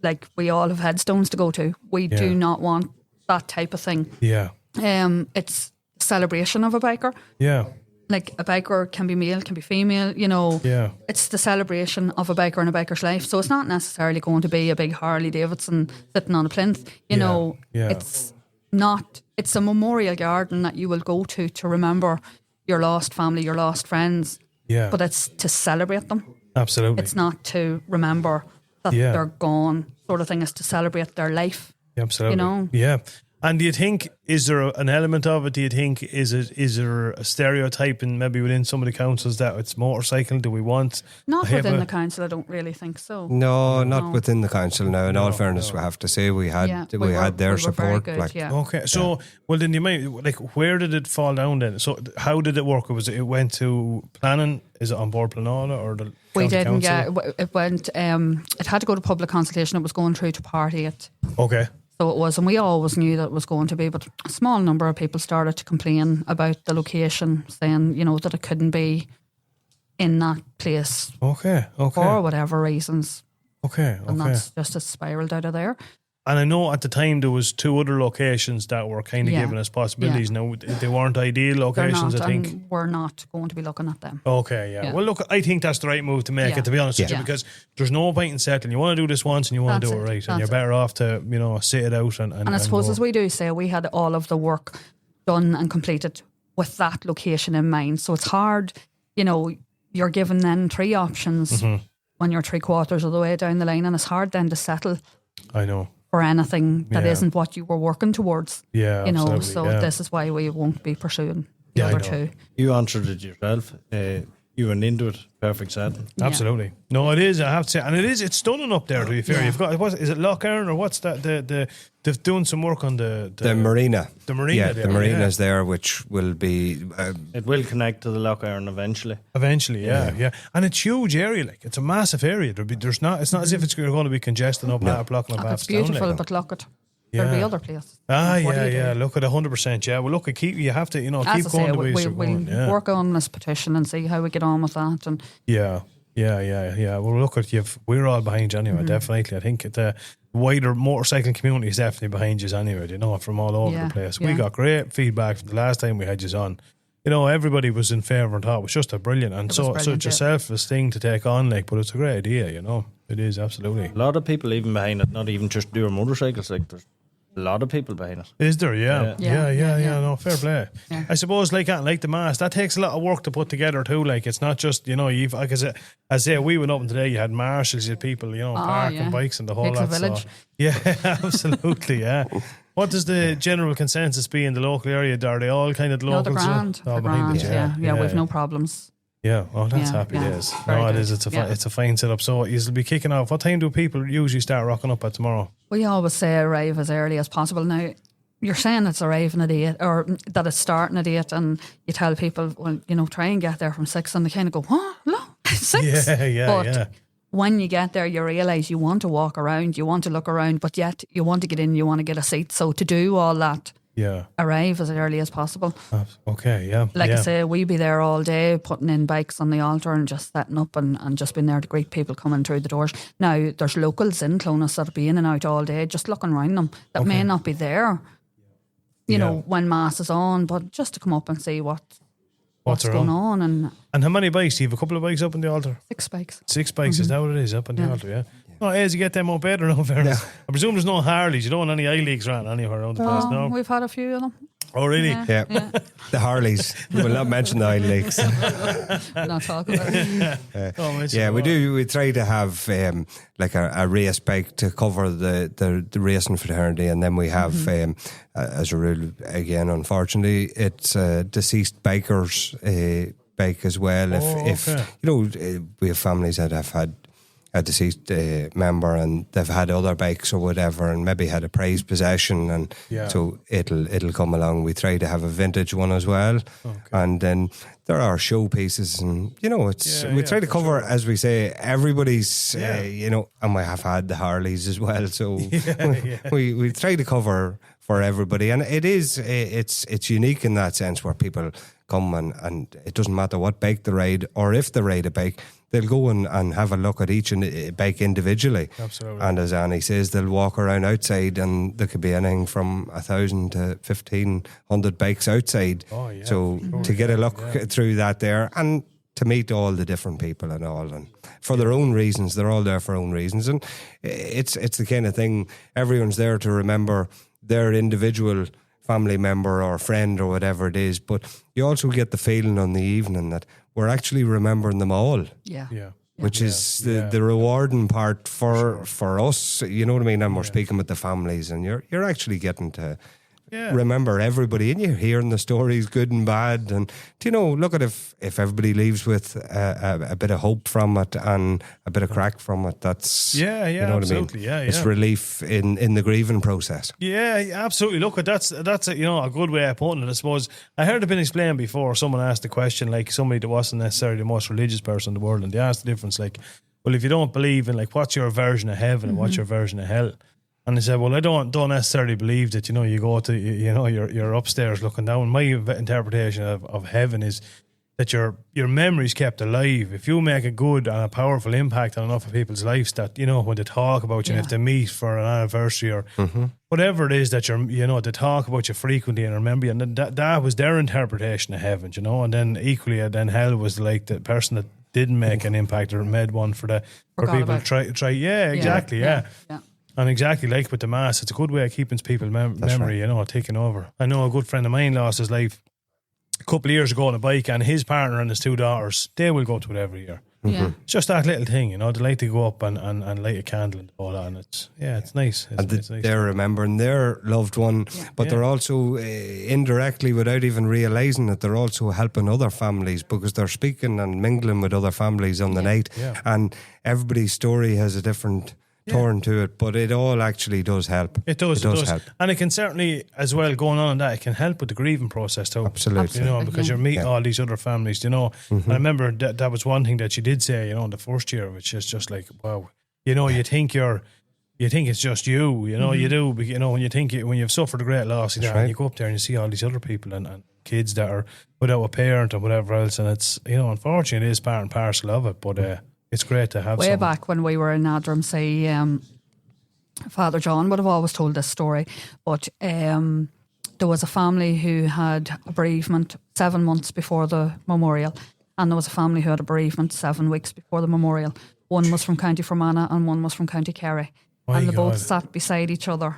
Like, we all have headstones to go to. We do not want that type of thing. Yeah. It's celebration of a biker. Yeah. Like, a biker can be male, can be female, It's the celebration of a biker and a biker's life. So it's not necessarily going to be a big Harley Davidson sitting on a plinth. It's not. It's a memorial garden that you will go to remember your lost family, your lost friends. Yeah. But it's to celebrate them. Absolutely. It's not to remember that they're gone, sort of thing. It's to celebrate their life. Absolutely. Yeah. And do you think, is there an element of it? Do you think, is there a stereotype in maybe within some of the councils that it's motorcycle? Do we want? Not within the council, I don't really think so. No, not within the council now. In all fairness, we have to say we had their support. Very good, Okay, so well then you might where did it fall down then? So how did it work? It went to planning? Is it on board Planala or the? We didn't council? get it. Went. It had to go to public consultation. It was going through to party it. Okay. So it was, and we always knew that it was going to be, but a small number of people started to complain about the location, saying, that it couldn't be in that place. Okay. For whatever reasons. Okay. And that's just spiraled out of there. And I know at the time there was 2 other locations that were kind of given us possibilities. Yeah. Now, they weren't ideal locations, I think. And we're not going to be looking at them. Okay, yeah. Well, look, I think that's the right move to make it, to be honest with you, because there's no point in settling. You want to do this once and you want to do it right. And you're better off to, sit it out. And I suppose, as we do say, we had all of the work done and completed with that location in mind. So it's hard, you're given then 3 options when you're 3/4 of the way down the line, and it's hard then to settle. I know. For anything that isn't what you were working towards. Yeah, so this is why we won't be pursuing the other 2. You answered it yourself. You went into it, perfect setting. Yeah. Absolutely. No, it is. I have to say, and it's stunning up there. To be fair, Yeah. you've got is it Loch Earn or what's that? They're doing some work on the marina. The marina. Yeah, there, the marina's there, which will be. It will connect to the Loch Earn eventually. Eventually, yeah, and it's huge area. Like it's a massive area. There's not. It's not as if it's going to be congested up, blocking up half It's the town, beautiful, like. but look at there'll be Yeah. other places. Ah, What do yeah, you do? yeah. Look at 100%. Yeah. Well, look, you have to, As keep I going say, the ways we'll you're going. Yeah. work on this petition and see how we get on with that. And Yeah. Well, look at you. We're all behind you anyway. Mm-hmm. Definitely. I think the wider motorcycling community is definitely behind you anyway. From all over Yeah, the place. yeah. We got great feedback from the last time we had you on. Everybody was in favour and thought it was just a brilliant and It was brilliant, such a yeah. selfless thing to take on. Like, but it's a great idea. It is absolutely. A lot of people even behind it, not even just doing motorcycles. Like there's a lot of people behind it. Is there? Yeah. Yeah. No, fair play. Yeah. I suppose like the mass, that takes a lot of work to put together too. Like it's not just you've like I say we went up and today you had marshals, you had people parking yeah. bikes and the whole Takes a lot. village. So, yeah, absolutely. Yeah. What does the general consensus be in the local area? Are they all kind of the no, locals? they're grand. All They're behind grand. it, Yeah, we've no problems. Yeah, oh, that's Yeah, happy yeah. days. Very No, it good. is. Yeah. It's a fine setup. So you'll be kicking off. What time do people usually start rocking up at tomorrow? We always say arrive as early as possible. Now, you're saying it's arriving at 8 or that it's starting at 8, and you tell people, well, try and get there from 6, and they kind of go, what? No, 6? Yeah, But when you get there, you realise you want to walk around, you want to look around, but yet you want to get in, you want to get a seat. So to do all that, Yeah. arrive as early as possible. Okay. Yeah. Like yeah. I say, we be there all day putting in bikes on the altar and just setting up and just being there to greet people coming through the doors. Now, there's locals in Clonus that'll be in and out all day, just looking around them, that may not be there, you know, when Mass is on, but just to come up and see what's going on. And how many bikes? Do you have a couple of bikes up on the altar? 6 bikes. 6 bikes, is that what it is, up on the altar, yeah? No, as you get them up better, no fairness. I presume there's no Harleys. You don't want any I-Leagues around anywhere around the place, no? We've had a few of them. Oh, really? Yeah. Yeah, the Harleys. We'll not mention the Lakes. Not talking about it. Yeah, we do. We try to have like a race bike to cover the racing fraternity, and then we have, as a rule, again, unfortunately, it's deceased bikers bike as well. If we have families that have had a deceased member and they've had other bikes or whatever, and maybe had a prized possession, and so it'll come along. We try to have a vintage one as well, and then there are show pieces, and we try to cover, as we say, everybody's, and we have had the Harleys as well. So we try to cover for everybody, and it's unique in that sense where people come and it doesn't matter what bike they ride or if they ride a bike. They'll go and have a look at each bike individually. Absolutely. And as Annie says, they'll walk around outside, and there could be anything from 1,000 to 1,500 bikes outside. Oh, yeah. So to get a look through that there, and to meet all the different people and all, and for their own reasons, they're all there for own reasons. And it's the kind of thing, everyone's there to remember their individual family member or friend or whatever it is, but you also get the feeling on the evening that we're actually remembering them all. Yeah. Which is the rewarding part for us, you know what I mean? And we're speaking with the families, and you're actually getting to remember everybody, and you're hearing the stories, good and bad. And look at if everybody leaves with a bit of hope from it and a bit of crack from it, that's you know absolutely. what I mean? Yeah. It's relief in the grieving process. Yeah, absolutely. Look, that's a good way of putting it. I suppose I heard it been explained before. Someone asked a question, like somebody that wasn't necessarily the most religious person in the world, and they asked the difference, like, well, if you don't believe in, like, what's your version of heaven and what's your version of hell? And they said, well, I don't necessarily believe that, you go to, you're upstairs looking down. My interpretation of heaven is that your memory's kept alive. If you make a good and a powerful impact on enough of people's lives that, when they talk about you, and if they meet for an anniversary or whatever it is that they talk about you frequently and remember you, and that was their interpretation of heaven, and then equally, then hell was like the person that didn't make an impact or made one for people to try. Yeah, exactly. Yeah. And exactly like with the Mass, it's a good way of keeping people's memory, taking over. I know a good friend of mine lost his life a couple of years ago on a bike, and his partner and his 2 daughters, they will go to it every year. Yeah. It's just that little thing, you know. They like to go up and light a candle and all that, and it's nice. And It's nice. they're remembering their loved one, but they're also indirectly, without even realising it, they're also helping other families because they're speaking and mingling with other families on the night. Yeah. And everybody's story has a different turn to it, but it all actually does help. It does help. And it can certainly, as well, going on in that, it can help with the grieving process too. Absolutely. You know, because you're meeting all these other families, you know. And I remember that was one thing that she did say, you know, in the first year, which is just like, wow, you know, you think it's just you know, you do, but, you know, when you've suffered a great loss, you know, and you go up there and you see all these other people and kids that are without a parent and whatever else, and it's, you know, unfortunately it is part and parcel of it, but it's great to have Way someone. back when we were in Adram, say, Father John would have always told this story, but there was a family who had a bereavement 7 months before the memorial, and there was a family who had a bereavement 7 weeks before the memorial. One was from County Fermanagh and one was from County Kerry. My And they both God. sat beside each other.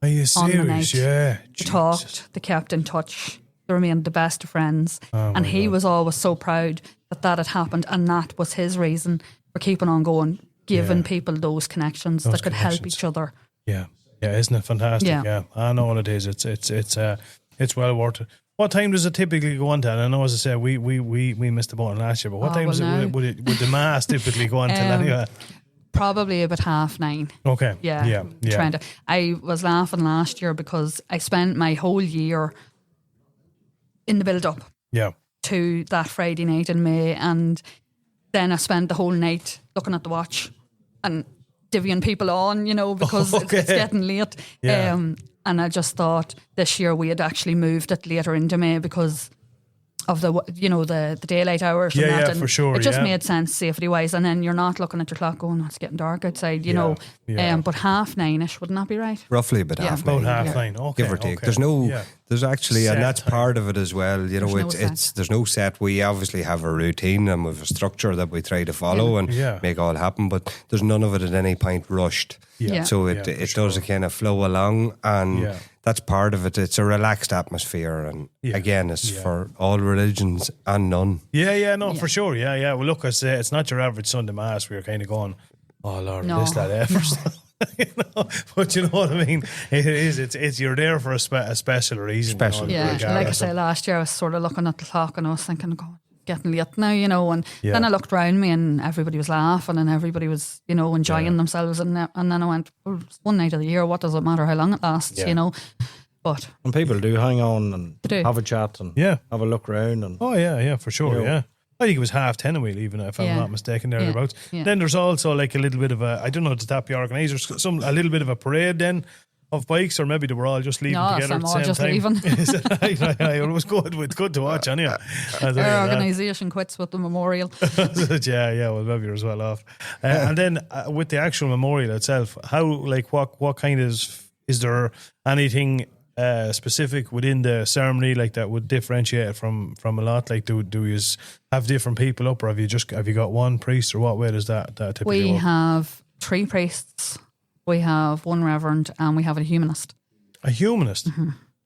Are you on the serious? night. Yeah. They Jesus. talked, they kept in touch, they remained the best of friends. Oh, and my he God. was always so proud that had happened, and that was his reason for keeping on going, giving Yeah. people those connections Those that could help connections. each other. Yeah, isn't it fantastic? Yeah. Yeah, I know what it is. It's well worth it. What time does it typically go on to? And I know, as I said, we missed the boat last year, but what Oh, time well, now- would the mass typically go on till anyway? Probably about 9:30. Okay. Yeah. Trying to. I was laughing last year because I spent my whole year in the build up Yeah. to that Friday night in May, and then I spent the whole night looking at the watch and divvying people on, you know, because it's getting late. Yeah. And I just thought this year we had actually moved it later into May because of the daylight hours. Yeah, and that, yeah, and for sure, It just yeah. made sense safety wise, and then you're not looking at your clock going, "Oh, it's getting dark outside," you Yeah, know. yeah. But 9:30ish, wouldn't that be right? Roughly about Yeah. half About nine. 9:30. Okay. Give or take. okay. There's no, Yeah. there's actually, Set and that's time. part of it as well. You know, There's no it's there's no set. We obviously have a routine and we have a structure that we try to follow and Yeah. make all happen. But there's none of it at any point rushed. Yeah. So Yeah, it for it does kind of flow along, and Yeah. that's part of it. It's a relaxed atmosphere, and Yeah. again, it's Yeah. for all religions and none. Yeah, no, for sure. Yeah. Well, look, I say it's not your average Sunday mass where you're kind of going, "Oh Lord, No. this lad ever." You know, but you know what I mean. It is. It's you're there for a special reason. Special. You know, Yeah, like I regardless say, of- last year I was sort of looking at the clock and I was thinking, God, it's getting late now, you know. And Yeah. then I looked around me and everybody was laughing and everybody was, you know, enjoying Yeah. themselves. And then I went, well, it's one night of the year. What does it matter how long it lasts, Yeah. you know? But And people do hang on and They do. have a chat and Yeah. have a look around. And Oh yeah, for sure. Yeah. Yeah. I think it was 10:30 we leaving, if I'm Yeah. not mistaken, Yeah. thereabouts. Yeah. Then there's also like a little bit of a, I don't know, to tap the organisers, a little bit of a parade then of bikes, or maybe they were all just leaving No, together some at the all same just time. leaving. Is it right? It was good. It's good to watch, anyway. our organisation quits with the memorial. yeah. Well, maybe you're as well off. And then with the actual memorial itself, how, like, what kind is there anything specific within the ceremony like that would differentiate it from a lot? Like, do you have different people up, or have you got one priest, or what way does that typically We work? have 3 priests, we have 1 reverend, and we have a humanist. A humanist?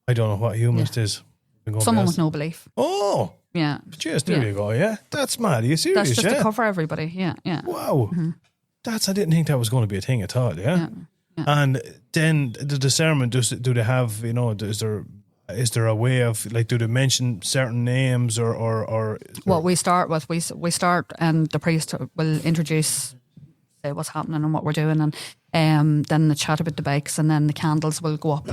I don't know what a humanist is. I'm going Someone to with no belief. Oh, Yeah. cheers, there Yeah. you go. Yeah, that's mad. Are you serious? That's just yeah? to cover everybody. Yeah, yeah. Wow. I didn't think that was going to be a thing at all, yeah? Yeah. And then the discernment, do they have, you know, is there a way of, like, do they mention certain names or What we start with, we start and the priest will introduce, say what's happening and what we're doing, and then the chat about the bikes, and then the candles will go up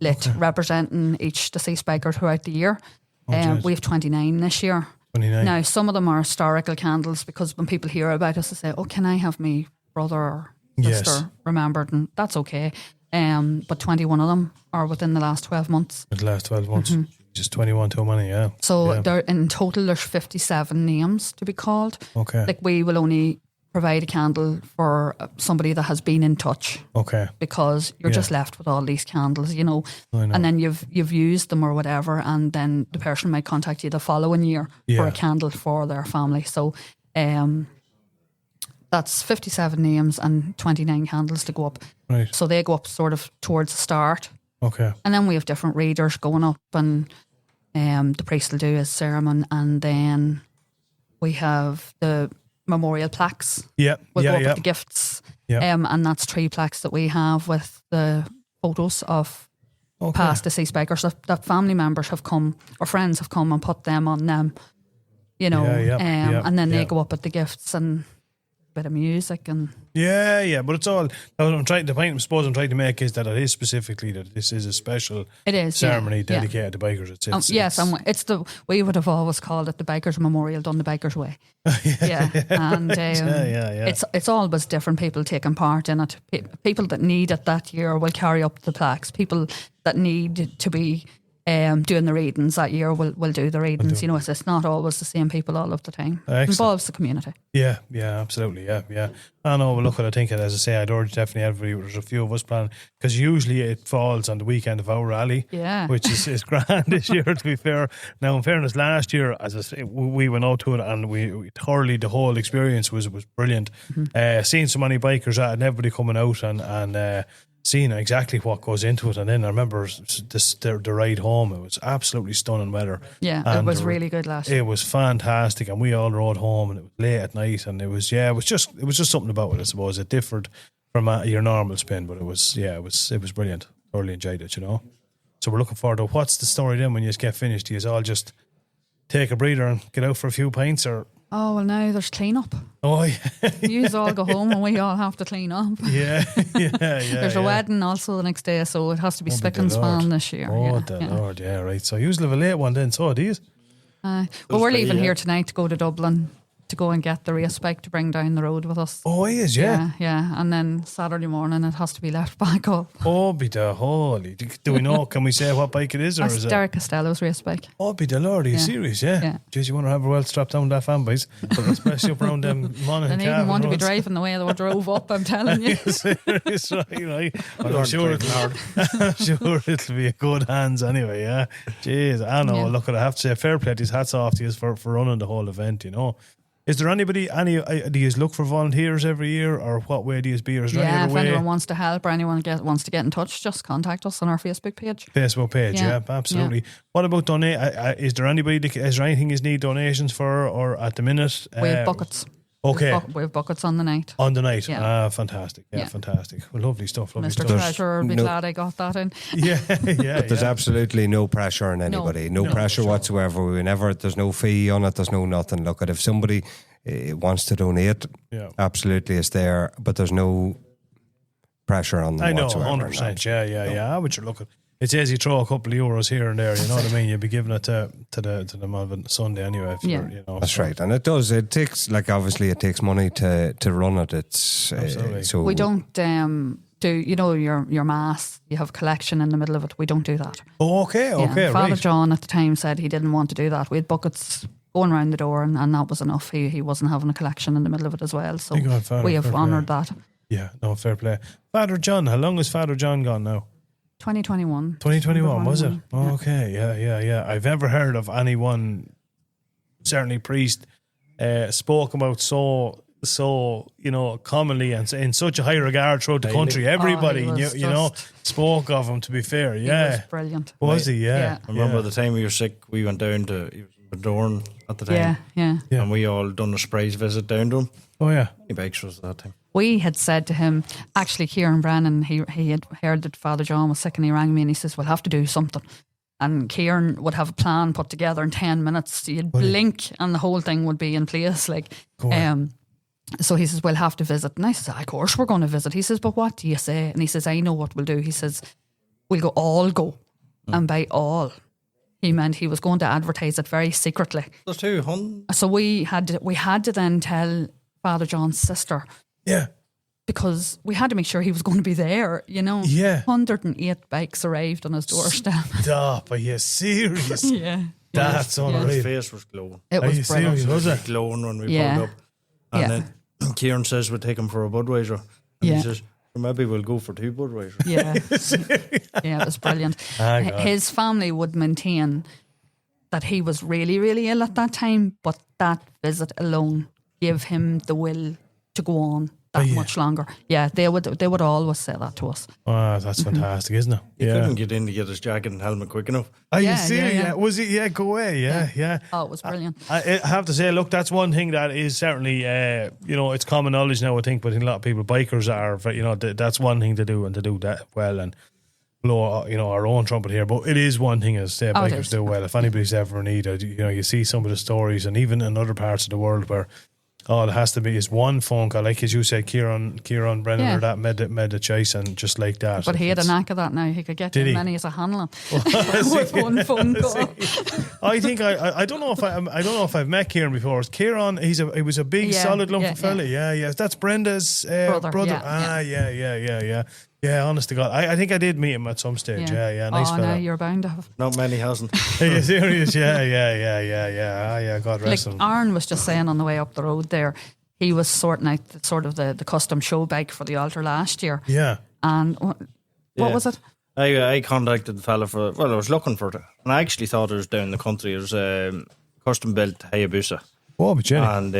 lit, representing each deceased biker throughout the year. jeez. We have 29 this year. 29? Now, some of them are historical candles because when people hear about us, they say, "Oh, can I have me brother or sister Yes. remembered?" And that's okay. But 21 of them are within the last 12 months. In the last 12 months. Just 21 too many, yeah. So Yeah. there, in total, there's 57 names to be called. Okay. Like, we will only provide a candle for somebody that has been in touch, Okay. because you're Yeah. just left with all these candles, you know. I know. And then you've used them or whatever, and then the person might contact you the following year for Yeah. a candle for their family. So that's 57 names and 29 candles to go up. Right. So they go up sort of towards the start. Okay. And then we have different readers going up, and The priest will do his sermon, and then we have the memorial plaques. Yeah, We'll go up yeah. with the gifts. Yeah. And that's 3 plaques that we have with the photos of past deceased bikers that family members have come or friends have come and put them on them. And then they go up with the gifts and a bit of music and But it's all. The point I suppose I'm trying to make is that it is specifically that this is a special ceremony dedicated to bikers. We would have always called it the Bikers Memorial done the Bikers way. It's always different people taking part in it. People that need it that year will carry up the plaques. People that need to be doing the readings that year will do the readings. It's not always the same people all of the time. It involves the community. Yeah, absolutely. Yeah. I know. Well, look, I think, as I say, I'd urge definitely there's a few of us planning, because usually it falls on the weekend of our rally, which is grand this year, to be fair. Now, in fairness, last year, as I say, we went out to it and we thoroughly, the whole experience was brilliant. Seeing so many bikers and everybody coming out and seeing exactly what goes into it. And then I remember the ride home, it was absolutely stunning weather. Yeah, and it was really good last year. It was fantastic, and we all rode home, and it was late at night, and it was just something about it, I suppose. It differed from your normal spin, but it was brilliant. Thoroughly enjoyed it, So we're looking forward to what's the story then when you get finished. Do you all just take a breather and get out for a few pints, or? Oh, well, now there's clean up. Oh, yeah. You all go home and we all have to clean up. Yeah. There's a wedding also the next day, so it has to be spick and span this year. Lord, yeah, right. So you usually have a late one then, so do you? Well, we're leaving here tonight to go to Dublin to go and get the race bike to bring down the road with us. Oh, he is, yeah. Yeah. And then Saturday morning it has to be left back up. Oh, be the holy. Do we know? Can we say what bike it is? Or That's is it Derek Costello's race bike. Oh, be the Lord, are you serious? Yeah. Jeez, you want to have her well strapped down that fan boys, especially up around them Monaghan. They even want to be driving the way they were drove up, I'm telling you. Serious, right. I'm sure it'll be a good hands anyway, yeah. Jeez, I know. Look, I have to say, fair play to his, hats off to you for running the whole event, Is there do you look for volunteers every year, or what way do you be? Or is there any other way? Anyone wants to help or anyone wants to get in touch, just contact us on our Facebook page. Absolutely. Yeah. What about donate? Is there anything you need donations for, or at the minute? We have buckets. Okay. We have buckets on the night. On the night. Yeah. Fantastic. Yeah, fantastic. Well, lovely stuff. Mr. Treasurer will be glad I got that in. But there's absolutely no pressure on anybody. No pressure whatsoever. There's no fee on it. There's no nothing. Look, if somebody wants to donate, absolutely it's there. But there's no pressure on them whatsoever. I know, 100%. Yeah. But you're looking. It's as you throw a couple of euros here and there, you know what I mean? You'll be giving it to them on Sunday anyway. That's right. And it does. It takes, obviously it takes money to run it. It's so we don't do, your mass, you have collection in the middle of it. We don't do that. Oh, okay, Father John at the time said he didn't want to do that. We had buckets going around the door and that was enough. He wasn't having a collection in the middle of it as well. So we have honoured that. Yeah, no, fair play. Father John, how long has Father John gone now? 2021. 2021, was it? Oh, okay, yeah. I've never heard of anyone, certainly priest, spoke about so commonly and in such a high regard throughout the country. Everybody, spoke of him, to be fair. Yeah. He was brilliant. Was he? Yeah. I remember the time we were sick, we went down to Dorn at the time. Yeah. And we all done a sprays visit down to him. Oh, yeah. He bikes was at that time. We had said to him, actually, Kieran Brennan, he had heard that Father John was sick and he rang me and he says, we'll have to do something. And Kieran would have a plan put together in 10 minutes. You'd blink and the whole thing would be in place. So he says, we'll have to visit. And I said, of course we're going to visit. He says, but what do you say? And he says, I know what we'll do. He says, we'll go. And by all, he meant he was going to advertise it very secretly. There's 200. So we had to then tell Father John's sister. Yeah. Because we had to make sure he was going to be there, Yeah. 108 bikes arrived on his doorstep. Stop, are you serious? Yeah. That's unreal. His face was glowing. It was brilliant. Serious, was it? Glowing when we pulled up. And then Kieran says we'll take him for a Budweiser. And he says, maybe we'll go for 2 Budweisers. Yeah, it was brilliant. His family would maintain that he was really, really ill at that time, but that visit alone gave him the will to go on that much longer. Yeah, they would always say that to us. Oh, that's fantastic, isn't it? He couldn't get in to get his jacket and helmet quick enough. Are you Yeah, serious? yeah, yeah. Was it? Yeah, go away. Yeah. Oh, it was brilliant. I have to say, look, that's one thing that is certainly, it's common knowledge now, I think, but in a lot of people, bikers are, that's one thing to do and to do that well and blow, our own trumpet here. But it is one thing, as I say, bikers do well. If anybody's ever in need, you see some of the stories, and even in other parts of the world where all it has to be is one phone call, like as you said, Kieran Brennan or that made the choice, and just like that. But he had a knack of that now. He could get you as many as a Hanlon with one phone call. I think I don't know if I've met Kieran before. Kieran, he was a big solid lump of fella. Yeah. That's Brenda's brother. Yeah. Yeah, honest to God. I think I did meet him at some stage. Yeah. Nice fella. No, you're bound to have. Not many hasn't. Are you serious? Yeah. God rest him. Aaron was just saying on the way up the road there, he was sorting out the custom show bag for the altar last year. Yeah. And what was it? I contacted the fella I was looking for it. And I actually thought it was down the country. It was custom built Hayabusa. Oh, but Jenny. And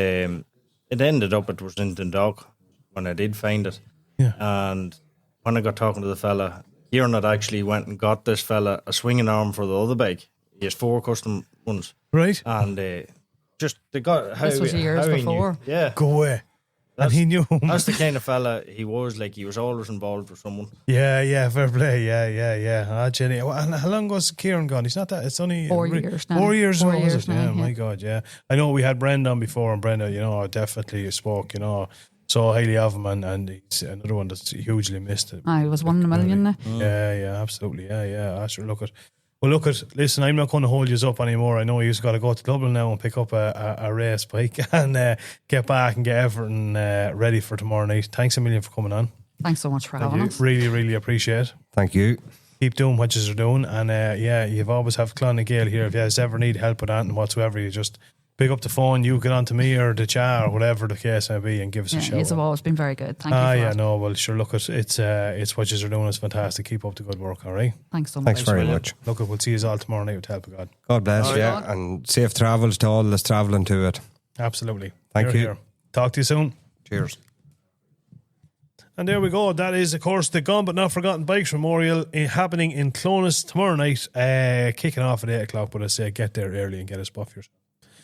it ended up, it was in Dundalk when I did find it. Yeah. And when I got talking to the fella, Kieran had actually went and got this fella a swinging arm for the other bike. He has 4 custom ones. Right. And they got how This was years how he before. knew. Yeah. Go away. And he knew him. That's the kind of fella he was. Like, he was always involved with someone. Yeah, fair play. Yeah. Ah, Jenny. And how long was Kieran gone? He's not that. It's only 4 years now. 4 years. 4 was years it? now, Yeah, my God. Yeah, I know we had Brenda on before, and Brenda, definitely spoke. So highly of him, and he's another one that's hugely missed. He was 1 in a million now. Yeah, absolutely. Yeah. Sure, look at. Listen, I'm not going to hold you up anymore. I know you've got to go to Dublin now and pick up a race bike and get back and get everything ready for tomorrow night. Thanks a million for coming on. Thanks so much for having us. Really, really appreciate it. Thank you. Keep doing what you're doing, and you've always have Clon and Gael here. If you guys ever need help with anything whatsoever, you just pick up the phone, you get on to me or the chat or whatever the case may be, and give us a shout. You've always been very good. Thank you for that. No, well, sure, look, it's what you're doing is fantastic. Keep up the good work, all right? Thanks so much. Thanks very much. Look, we'll see you all tomorrow night with the help of God. God bless, and safe travels to all that's travelling to it. Absolutely. Thank you. Here. Talk to you soon. Cheers. And there we go. That is, of course, the Gone But Not Forgotten Bikes Memorial happening in Clonus tomorrow night, kicking off at 8 o'clock. But I say get there early and get a spot yourself.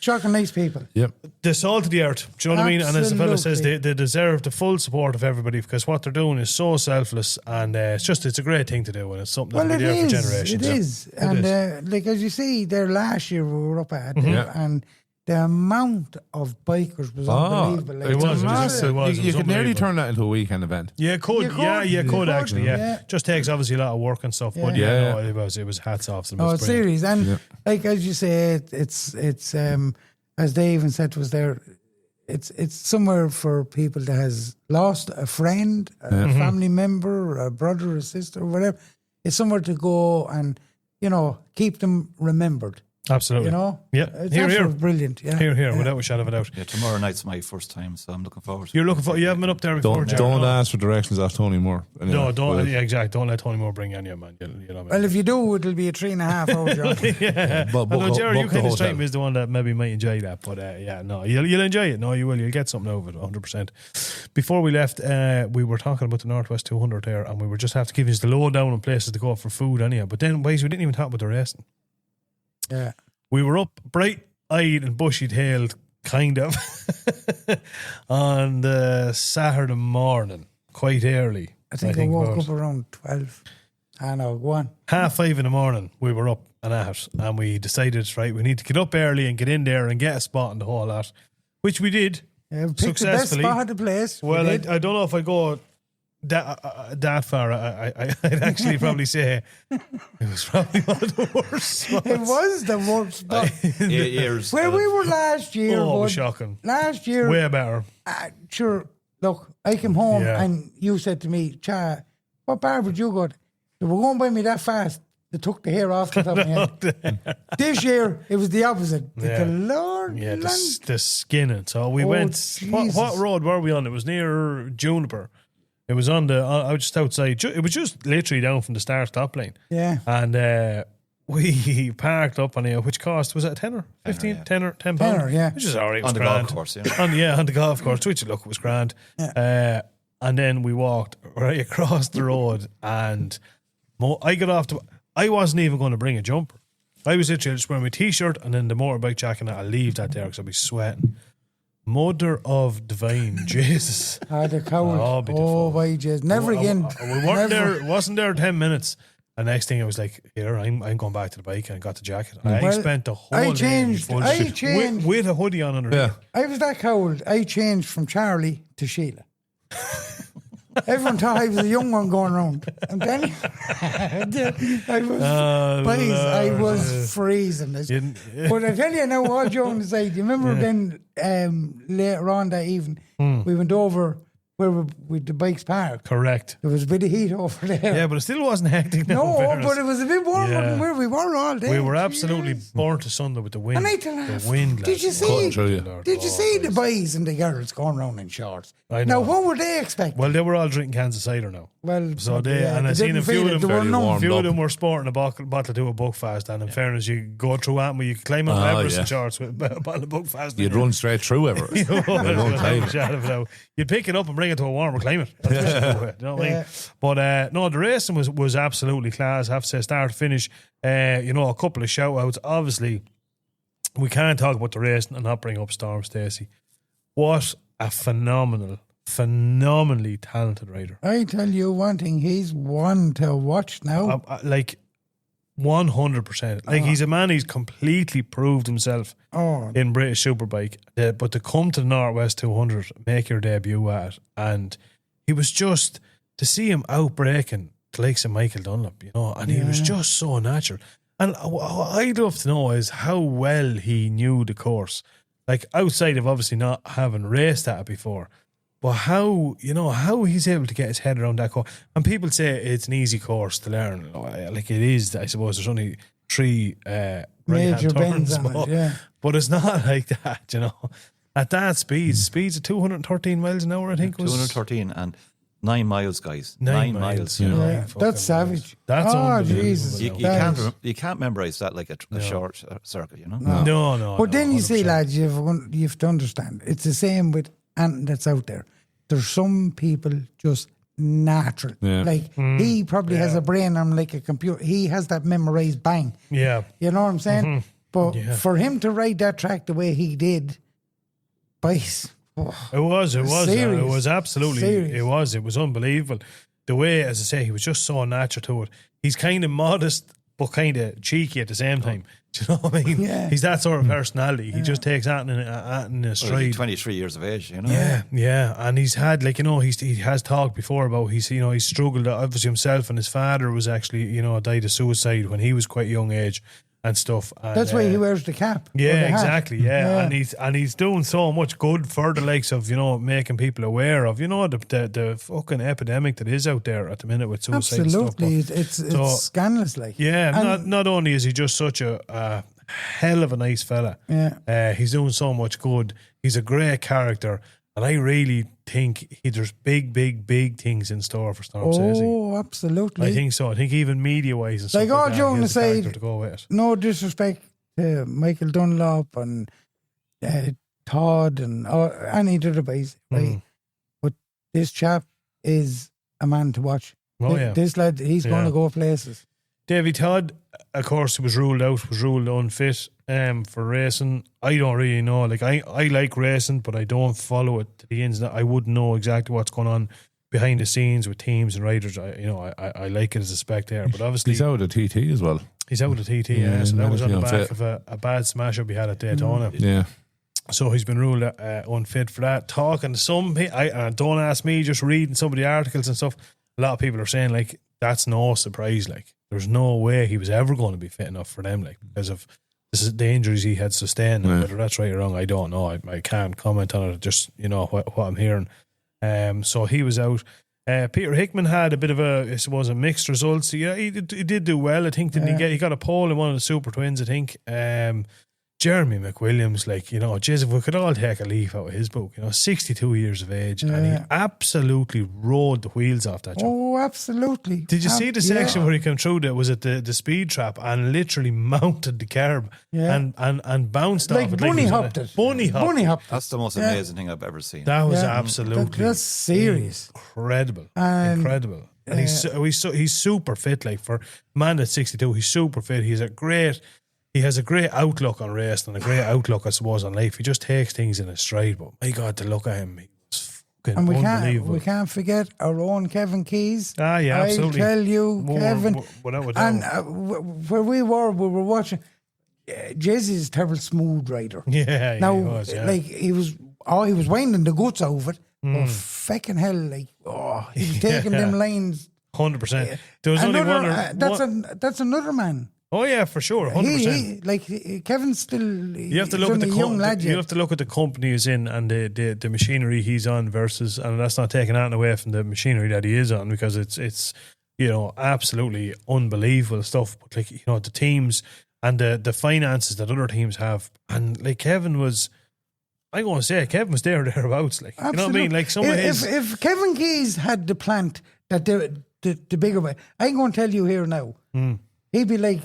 Shocking nice people. Yep. The salt of the earth. Do you know what I mean? And as the fella says, they deserve the full support of everybody, because what they're doing is so selfless, and it's a great thing to do, and it's something that'll be there for generations. It is. And like as you see, there last year we were up at there, and the amount of bikers was unbelievable. Like, it was massive. You could nearly turn that into a weekend event. Yeah, you could actually. Yeah, just takes obviously a lot of work and stuff. But no, it was hats off. It's serious, and like as you say, it's as they even said was there. It's somewhere for people that has lost a friend, a family member, a brother, a sister, whatever. It's somewhere to go and keep them remembered. Absolutely. Yeah. It's here. Brilliant. Yeah. Here, without a shadow of a doubt. Yeah, tomorrow night's my first time, so I'm looking forward to it. You're looking for, you haven't been up there before, Don't ask for directions, ask Tony Moore. Anyway, don't exactly. Don't let Tony Moore bring any of man. Well, if you do, it'll be a 3.5 hour job. Yeah. But I know Jerry, you kind of strike me as the one that maybe might enjoy that. But you'll enjoy it. No, you will. You'll get something out of it, 100%. Before we left, we were talking about the Northwest 200 there, and we were just have to give you the lowdown on places to go for food anyhow. But then, we didn't even talk about the racing. Yeah. We were up bright-eyed and bushy-tailed, kind of, on the Saturday morning, quite early. I think I woke up around 12. I know, go on. 5:30 in the morning, we were up and at it, and we decided, right, we need to get up early and get in there and get a spot and the whole lot, which we did picked the best spot of the place. Well, I don't know if I go that far. I'd actually probably say it was probably one of the worst spots. It was the worst spot. Where we were last year. Oh, it was shocking. Last year. Way better. Sure, look, I came home and you said to me, Cha, what bar would you go to? They were going by me that fast, they took the hair off the top of my head. This year, it was the opposite. The Lord. Yeah, the skinning. So we went, what road were we on? It was near Juniper. It was on just outside. It was just literally down from the start-stop lane. Yeah. And we parked up on here, which cost, was it a tenner? 15? yeah. Tenner, £10? Tenner, yeah. Which is alright. On the golf course, yeah. On the golf course, which look, it was grand. Yeah. And then we walked right across the road, and I got off I wasn't even going to bring a jumper. I was literally just wearing my t-shirt and then the motorbike jacket, and I'll leave that there because I'll be sweating. Mother of divine, Jesus. The cold. Oh, be default. by Jesus. Never again. We weren't there, wasn't there 10 minutes. The next thing I was like, here, I'm going back to the bike, and I got the jacket. I spent the whole I day changed. full I shit changed. with a hoodie on underneath. Yeah. I was that cold. I changed from Charlie to Sheila. Everyone thought I was a young one going around. I'm telling you. I was freezing. But I tell you now, all joking aside, you remember then later on that evening, we went over where with the bikes parked. Correct. There was a bit of heat over there. Yeah, but it still wasn't hectic. Now, in No, fairness. but it was a bit warmer Yeah. than where we were all day. We were absolutely burnt asunder with the wind. And I tell you, The wind. did you lads. see? Cutting through you. Lord, Did you oh, see the Christ. boys and the girls going around in shorts? I Now, know. what were they expecting? Well, they were all drinking cans of cider now. Well, So they, yeah, and I they seen a didn't few feel of it. them. They were Fairly numb. warm. Few of up. them were sporting a bottle to a Buckfast, and in fairness, you go through Atma, you could climb up Oh, Everest yeah. in shorts with a bottle of Buckfast. You'd run straight through Everest. You'd pick it up and bring it to a warmer climate. That's what you do, you know what I mean? Yeah. But no, the racing was absolutely class. I have to say, start to finish. A couple of shout outs. Obviously, we can't talk about the racing and not bring up Storm Stacey. What a phenomenally talented rider. I tell you one thing, he's one to watch now. Like 100%. Like he's a man, he's completely proved himself Oh, in British Superbike. But to come to the Northwest 200, make your debut at it, and he was just, to see him outbreaking the likes of Michael Dunlop, and he was just so natural. And what I'd love to know is how well he knew the course. Like outside of obviously not having raced at it before, but how he's able to get his head around that course. And people say it's an easy course to learn. Like it is, I suppose. There's only 3 major right-hand bends turns, on it, yeah. but it's not like that, At that speeds of 213 miles an hour, I think it was 213 and 9 miles, guys. 9 9 miles. Yeah, fucking that's savage. That's oh, unbelievable. Jesus. You That is- you can't memorize that like a short circuit, No. But then you see, 100%. lads, you've to understand, it's the same with anything that's out there. There's some people just natural. Yeah. Like, he probably has a brain on like a computer. He has that memorized bang. Yeah. You know what I'm saying? But Yeah. for him to ride that track the way he did, boys, It was. Serious. It was absolutely. Serious. It was unbelievable. The way, as I say, he was just so natural to it. He's kind of modest, but kind of cheeky at the same time. Do you know what I mean? Yeah. He's that sort of personality. He just takes that in a Well, stride. he's 23 years of age, Yeah, and he's had he has talked before about he's struggled obviously himself, and his father was actually died of suicide when he was quite a young age and stuff. And, that's why he wears the cap. or Yeah, the hat. exactly. Yeah. And he's doing so much good for the likes of making people aware of the fucking epidemic that is out there at the minute with suicide. Absolutely. And stuff. It's So- scandalous. Like, Yeah, And- not only is he just such a hell of a nice fella, he's doing so much good. He's a great character, and I really think there's big things in store for Storm Stacey. Oh, absolutely. I think so. I think even media wise and stuff Like, all like that, joking he has the aside, character to go with it. No disrespect to Michael Dunlop and Todd and any of the other boys, right? But this chap is a man to watch. Oh, yeah. This lad, he's going Yeah. to go places. Davy Todd, of course, was ruled unfit for racing. I don't really know. Like I like racing, but I don't follow it to the ins. I wouldn't know exactly what's going on behind the scenes with teams and riders. I like it as a spectator, but obviously He's out of TT as well. he's out of TT. Yeah, So that was on the medically back of a bad smash up he had at Daytona. Yeah. So he's been ruled unfit for that. Talking to some people, don't ask me, just reading some of the articles and stuff. A lot of people are saying like that's no surprise. Like there's no way he was ever going to be fit enough for them. Like because of the injuries he had sustained. And whether that's right or wrong, I don't know. I can't comment on it. Just what I'm hearing. So he was out. Peter Hickman had a bit of a mixed results. Yeah, he did do well. I think he got a pole in one of the Super Twins. I think. Jeremy McWilliams, like, you know, jeez, if we could all take a leaf out of his book, you know, 62 years of age, and he absolutely rode the wheels off that job. Oh, absolutely. Did you see the section where he came through was it the speed trap and literally mounted the curb and bounced like off it? bunny hopped it. Bunny hopped it. That's the most amazing thing I've ever seen. That was absolutely that's serious. incredible. And, incredible. And he's super fit. Like, for a man that's 62, he's super fit. He has a great outlook on racing and a great outlook, I suppose, on life. He just takes things in a stride. But my God, to look at him, he was fucking unbelievable. We can't forget our own Kevin Keys. Ah, yeah, absolutely. I tell you, Kevin. Without a doubt. And where we were watching. Jay's a terrible smooth rider. Yeah, now, he was, yeah. like he was winding the guts out of it. But fucking hell, like he was taking them lines. 100%. There was only one. That's another man. Oh yeah, for sure, 100%. Kevin's still. You have to look at the young lad. You have to look at the company he's in and the machinery he's on versus, and that's not taking anything away from the machinery that he is on, because it's you know, absolutely unbelievable stuff. But, like, you know, the teams and the finances that other teams have, and like Kevin was. I'm going to say Kevin was there or thereabouts. Like, absolutely. You know what I mean? Like, some of his. If Kevin Keys had the plant that the bigger way, I'm going to tell you here now. He'd be like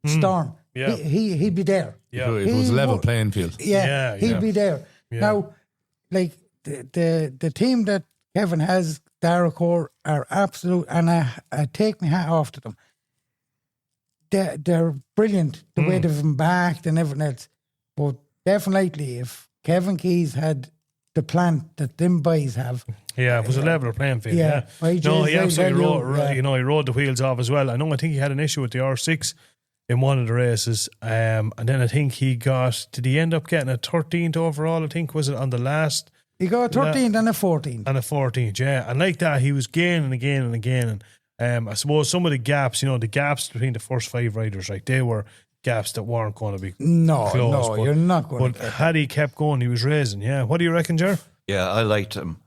Storm. Yeah. He'd be there. Yeah. It was a level playing field. Yeah, he'd be there. Yeah. Now, like the team that Kevin has, Darracor, are absolute, and I take my hat off to them. They're brilliant, the way they've been backed and everything else. But definitely, if Kevin Keys had the plant that them boys have. Yeah, it was a level playing field. Yeah. No, he absolutely rode, you know, he rode the wheels off as well. I think he had an issue with the R6 in one of the races. And then I think did he end up getting a 13th overall? I think, was it on the last? He got a 13th and a 14th. And a 14th, yeah. And like that, he was gaining again and again. And I suppose some of the gaps, you know, the gaps between the first 5 riders, right, they were gaps that weren't going to be close. But you're not going to. But had he kept going, he was raising. Yeah, what do you reckon, Ger? Yeah, I liked him,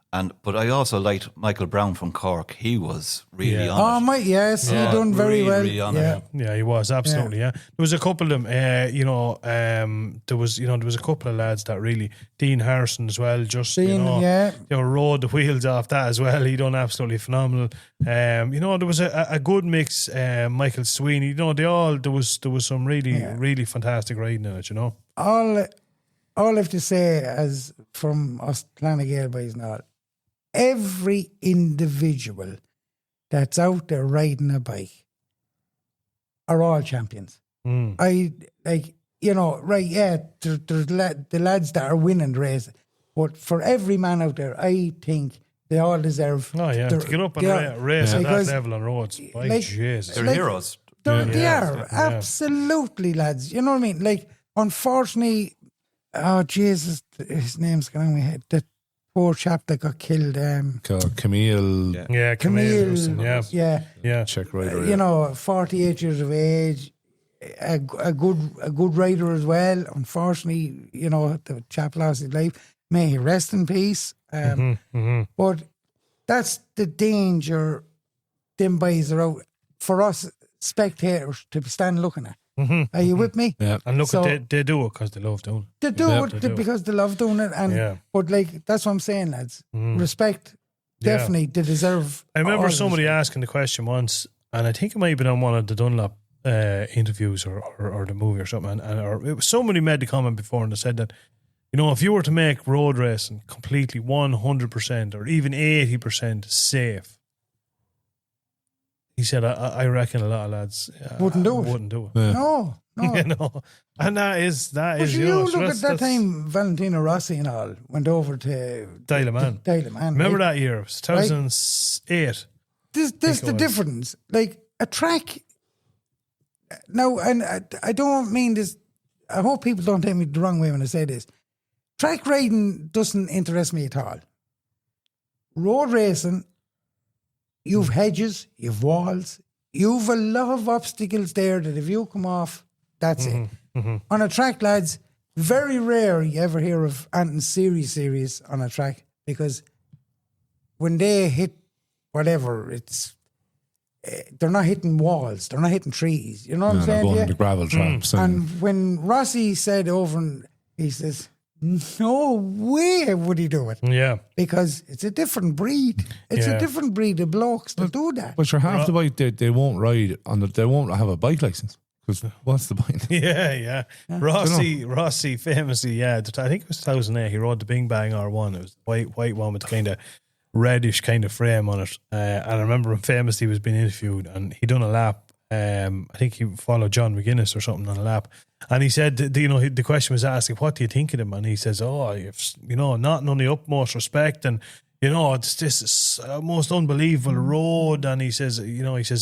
but I also liked Michael Brown from Cork. He was really on it. Yes, he done very well. Really on yeah. it. Yeah, he was absolutely. Yeah, there was a couple of them. There was a couple of lads that really. Dean Harrison as well. They rode the wheels off that as well. He done absolutely phenomenal. There was a good mix. Michael Sweeney. There was some really fantastic riding in it. You know. All I have to say, as from us Clanagale boys and all, every individual that's out there riding a bike are all champions. I like, there's the lads that are winning the race, but for every man out there, I think they all deserve. Oh yeah, to get up and race at that level on roads, Jesus, they're heroes. They are absolutely, lads. You know what I mean? Like, unfortunately. Oh, Jesus, his name's going on my head. The poor chap that got killed. Camille. Yeah, Camille. Yeah. Czech rider. 48 years of age, a good rider as well. Unfortunately, the chap lost his life. May he rest in peace. But that's the danger them boys are out for us spectators to stand looking at. Are you with me? Yeah, and look, they do it because they love doing it. They do it because they love doing it, but that's what I'm saying, lads. Respect, definitely, they deserve. I remember somebody asking the question once, and I think it might have been on one of the Dunlop interviews or the movie or something, or it was somebody made the comment before and they said that, if you were to make road racing completely 100% or even 80% safe. He said, I reckon a lot of lads wouldn't do it. Yeah. No. And that is but you look at that time Valentino Rossi and all went over to Dailaman. Remember that year? It was 2008. This the difference. Like a track. Now, and I don't mean this. I hope people don't take me the wrong way when I say this. Track riding doesn't interest me at all. Road racing. You've hedges, you've walls, you've a lot of obstacles there that if you come off, that's it. On a track, lads, very rare you ever hear of anything serious on a track, because when they hit whatever, it's they're not hitting walls, they're not hitting trees. You know what I'm They're saying? going to to you? gravel traps. And when Rossi said over, and he says, "No way would he do it." Yeah. Because it's a different breed. It's Yeah. a different breed of blokes that do that. But you're half the bike, they won't ride they won't have a bike license. Because what's the point? Yeah. Rossi famously, I think it was 2008, he rode the Bing Bang R1. It was the white one with the kind of reddish kind of frame on it. And I remember him famously was being interviewed and he done a lap. I think he followed John McGuinness or something on a lap. And he said, the question was asked, like, what do you think of him? And he says, not none of the utmost respect. And, it's this most unbelievable road. And he says,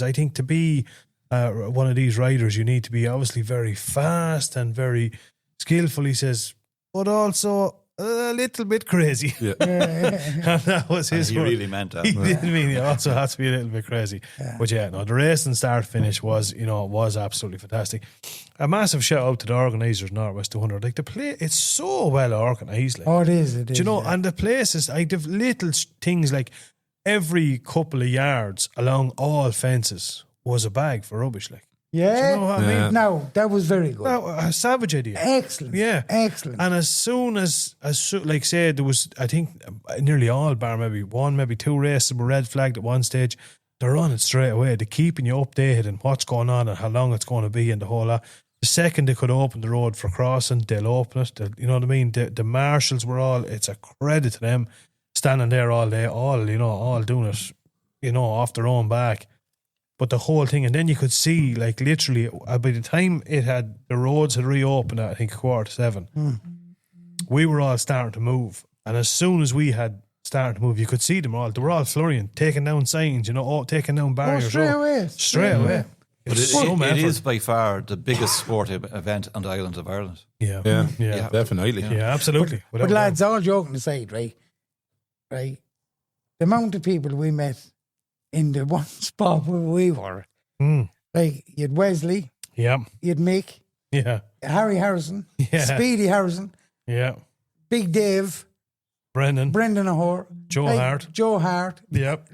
I think to be one of these riders, you need to be obviously very fast and very skillful, he says, but also a little bit crazy. Yeah. And that was his He word. really meant that. He didn't mean he also has to be a little bit crazy. Yeah. But the race and start finish was, it was absolutely fantastic. A massive shout out to the organisers, Northwest 200. Like the play, it's so well organised. Like, Oh, it is. do you know? Yeah. And the places, like the little things, like every couple of yards along all fences was a bag for rubbish. Like, Yeah. do you know what I mean? No, that was very good. A savage idea. Excellent. Yeah. Excellent. And as soon as like say there was, I think nearly all bar maybe two races were red flagged at one stage. They're running straight away. They're keeping you updated and what's going on and how long it's going to be and the whole lot. The second they could open the road for crossing, they'll open it. You know what I mean? The marshals were all. It's a credit to them standing there all day, all doing it, off their own back. But the whole thing, and then you could see, like literally, by the time the roads had reopened at, I think, 7:15, we were all starting to move. And as soon as we had started to move, you could see them all. They were all flurrying, taking down signs, taking down barriers. straight away. Straight away. But It's it some effort. is by far the biggest sporting event on the island of Ireland. Yeah. Yeah, definitely. Yeah, absolutely. But lads, all joking aside, right? The amount of people we met in the one spot where we were, like you had Wesley, Yeah. you had Mick, Yeah. Harry Harrison, Yeah. Speedy Harrison, Yeah. Big Dave, Brendan. Brendan O'Hore, Joe Hart. Joe Hart. Yep.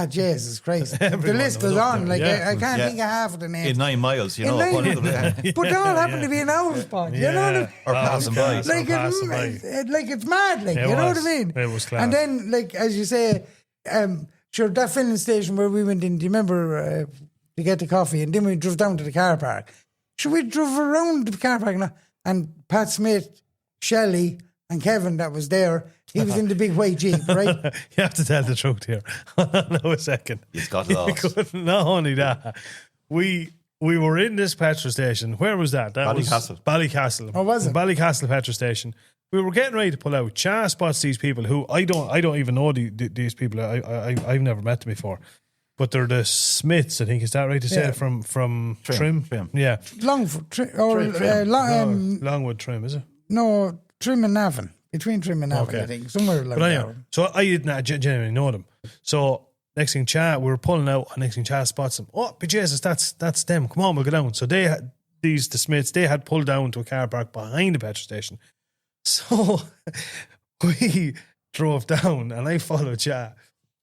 Jesus Christ. The Everyone list was goes up on. there. Like Yeah. I can't Yeah. think of half of the names. In 9 miles, In 9 one of them. But they all happen to be in our spot. You know what I mean? Or passing by. Like, passing by. like it's mad, like, It you know was. what I mean? It was class. And then, like, as you say, sure, that filling station where we went in, do you remember to get the coffee? And then we drove down to the car park. So we drove around the car park and Pat Smith, Shelley, and Kevin that was there, he was in the big white Jeep, right? You have to tell the truth here. Hold on a second. He's got lost. Not only that, we were in this petrol station. Where was that? That Ballycastle. was Ballycastle. Oh, was it? Ballycastle petrol station. We were getting ready to pull out. Char spots these people who I don't even know these people. I've never met them before. But they're the Smiths, I think. Is that right to say? Yeah. From Trim? Yeah. Longwood, Trim, Longwood Trim, is it? no, Trim and Navan. Between Trim and Navan, Okay. I think. Somewhere like But that. anyway, so I didn't genuinely know them. So next thing we were pulling out, and next thing Chad spots them. Oh, but Jesus, that's them. Come on, we'll go down. So they had the Smiths, they had pulled down to a car park behind the petrol station. So we drove down, and I followed Chad.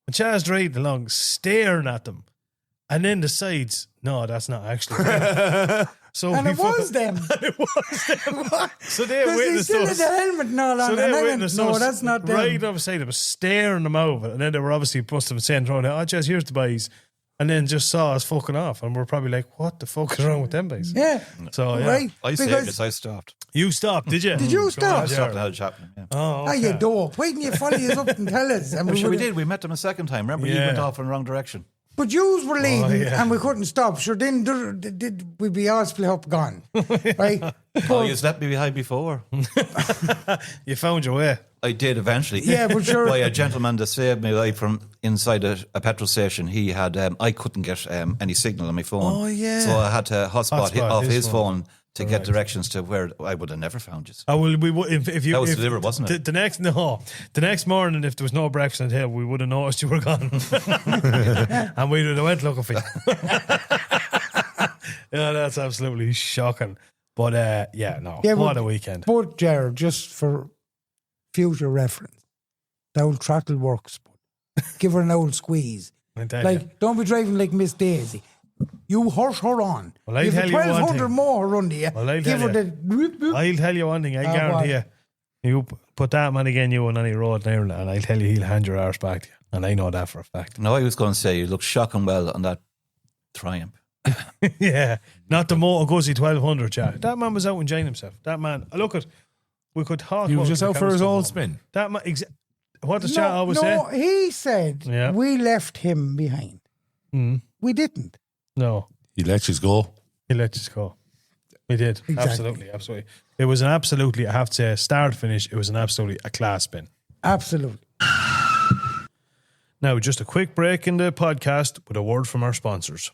And Chad's driving along, staring at them, and then decides, no, that's not actually them. So And we it was fucking- them. It was them. So they Because he witnessed still had us. the helmet and all on. So and they I went, witnessed no, us that's not them. right up beside them, staring them over. And then they were obviously must have been saying, oh, Jess, here's the boys. And then just saw us fucking off. And we're probably like, what the fuck is wrong with them boys? Yeah. So, yeah. Right. I saved Because- it, I stopped. You stopped, did you? Did you stop? I stopped and had it happening. Yeah. Oh, Ah, you dope. Why didn't you follow us up and tell us? And Well, sure, we would've- did. We met them a second time. Remember, you Yeah. went off in the wrong direction. But yous were leading yeah. and we couldn't stop. Sure, then did we be all split up gone? Right? Oh, you left me behind before. You found your way. I did eventually. Yeah, but sure. By a gentleman that saved my life from inside a petrol station. He had, I couldn't get any signal on my phone. Oh, yeah. So I had to hotspot Hotspot off his his phone. phone to get directions to where I would have never found you. Oh, well, we would if you That was if, delivered, wasn't it? The next morning, if there was no breakfast at Hill, we would have noticed you were gone, and we would have went looking for you. Yeah, that's absolutely shocking. But what a weekend. But, Jared, just for future reference, the old throttle works. But give her an old squeeze. I tell you. Like, don't be driving like Miss Daisy. You horse her on. Well, I You've tell you one 1,200 thing. more under you. Well, I'll Give tell her you. the. I'll tell you one thing. I guarantee what? you put that man again, you on any road in Ireland, and I'll tell you he'll hand your arse back to you. And I know that for a fact. No, I was going to say you look shocking well on that Triumph. Yeah, not the Moto Guzzi 1200, Jack. That man was out enjoying himself. That man, look at, we could talk. He was about just it, out the for his cows old come spin. home. That man, what does Jack always no, say? he said Yeah. we left him behind. We didn't. No, He let you go. he let us go. We did. Exactly. Absolutely. It was an absolutely, I have to say, start to finish, it was an absolutely a class spin. Absolutely. Now, just a quick break in the podcast with a word from our sponsors.